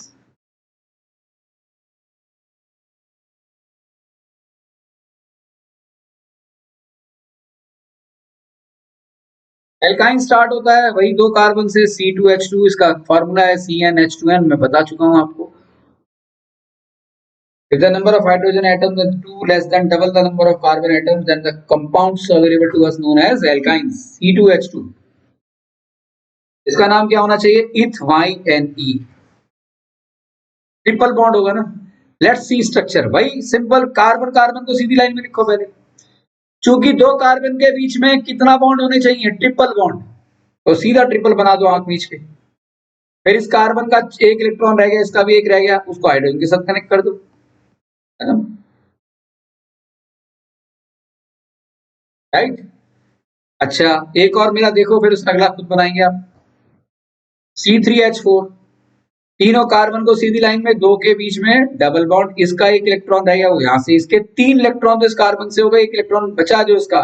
S1: Alkyne start होता है वही दो कार्बन से, C2H2, इसका फॉर्मूला है CnH2n, मैं बता चुका हूं आपको। If the number of hydrogen atoms is 2 less than double the number of carbon atoms, then the compounds available to us known as alkynes, C2H2। इसका नाम क्या होना चाहिए, इथवाइने, ट्रिपल बॉन्ड होगा ना। लेट्स सी स्ट्रक्चर, वही सिंपल, कार्बन कार्बन को सीधी line में लिखो पहले। चूंकि दो कार्बन के बीच में कितना बॉन्ड होने चाहिए, ट्रिपल बॉन्ड, तो सीधा ट्रिपल बना दो आंख बीच के। फिर इस कार्बन का एक इलेक्ट्रॉन रह गया, इसका भी एक रह गया, उसको हाइड्रोजन के साथ कनेक्ट कर दो, है ना, राइट। अच्छा एक और मेरा देखो, फिर उसका अगला खुद बनाएंगे आप। C3H4, तीनों कार्बन को सीधी लाइन में, दो के बीच में डबल बॉन्ड, इसका एक इलेक्ट्रॉन रह गया, वो यहां से, इसके 3 इलेक्ट्रॉन तो इस कार्बन से हो गए, एक इलेक्ट्रॉन बचा जो इसका,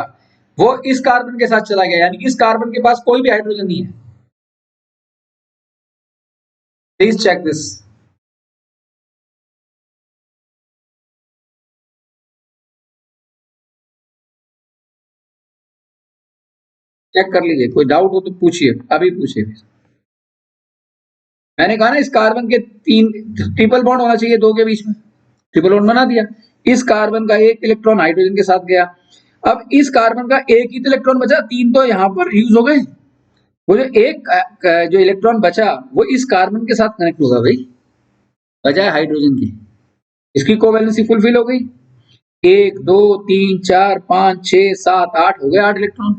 S1: वो इस कार्बन के साथ चला गया, यानी कि इस कार्बन के पास कोई भी हाइड्रोजन नहीं है। Please check this. चेक कर लीजिए, कोई डाउट हो तो पूछिए, अभी पूछिए। मैंने कहा ना इस कार्बन के 3 ट्रिपल बॉन्ड होना चाहिए दो के बीच में, ट्रिपल बॉन्ड बना दिया, इस कार्बन का एक इलेक्ट्रॉन हाइड्रोजन के साथ गया, अब इस कार्बन का एक ही तो इलेक्ट्रॉन बचा, 3 तो यहाँ पर यूज हो गए, वो जो एक जो इलेक्ट्रॉन बचा वो इस कार्बन के साथ कनेक्ट होगा भाई, बजाय हाइड्रोजन की, इसकी कोवैलेंसी फुलफिल हो गई, 1 2 3 4 5 6 7 8 हो गए 8 इलेक्ट्रॉन,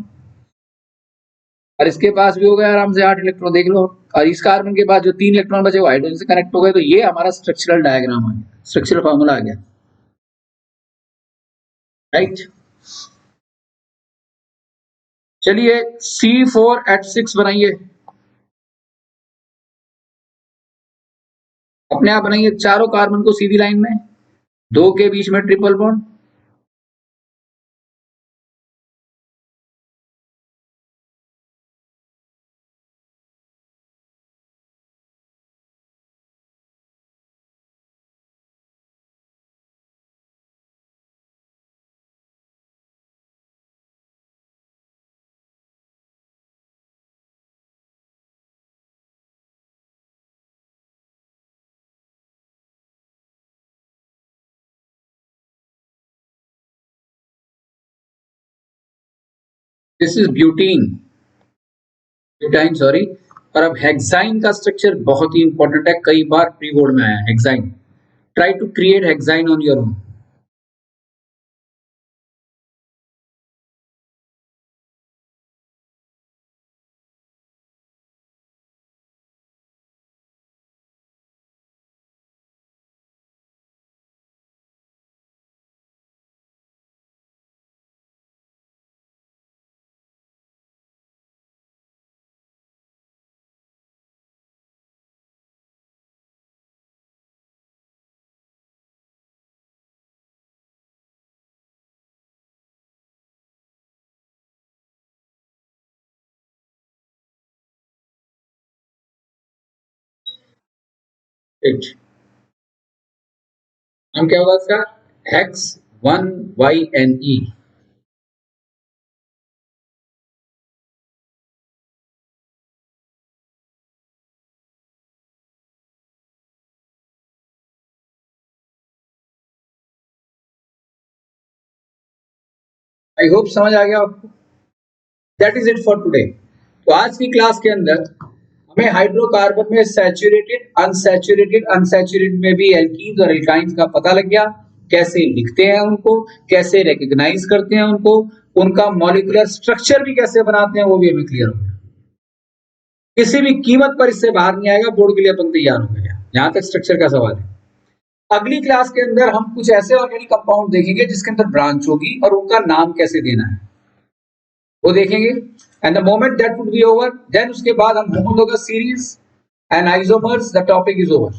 S1: और इसके पास भी हो गया आराम से 8 इलेक्ट्रॉन, देख लो। और इस कार्बन के बाद जो 3 इलेक्ट्रॉन बचे वो हाइड्रोजन से कनेक्ट हो गए, तो ये हमारा स्ट्रक्चरल डायग्राम है, स्ट्रक्चरल फॉर्मूला आ गया, राइट। चलिए C4H6 बनाइए, अपने आप बनाइए, चारों कार्बन को सीधी लाइन में, दो के बीच में triple bond, this is butene, butyne sorry. और अब हेक्साइन का स्ट्रक्चर बहुत ही इंपॉर्टेंट है, कई बार प्री बोर्ड में आया है hexyne, try to create hexyne on your own. नाम क्या होगा इसका, Hex1YNE। आई होप समझ आ गया आपको। That is it for today. तो आज की क्लास के अंदर हमें हाइड्रोकार्बन में सैचुरेटेड, अनसैचुरेटेड, अनसैचुरेटेड में भी एल्कीन्स और एल्काइंस का पता लग गया, कैसे लिखते हैं उनको, कैसे रिकॉग्नाइज करते हैं उनको, उनका मॉलिक्यूलर स्ट्रक्चर भी कैसे बनाते हैं वो भी हमें क्लियर हो गया। किसी भी कीमत पर इससे बाहर नहीं आएगा, बोर्ड के लिए अपन तैयार हो गया। यहां तक स्ट्रक्चर का सवाल है। अगली क्लास के अंदर हम कुछ ऐसे ऑर्गेनिक कंपाउंड देखेंगे जिसके अंदर ब्रांच होगी और उनका नाम कैसे देना है वो देखेंगे। And the moment that would be over, then उसके बाद हम homologous series and isomers, the topic is over.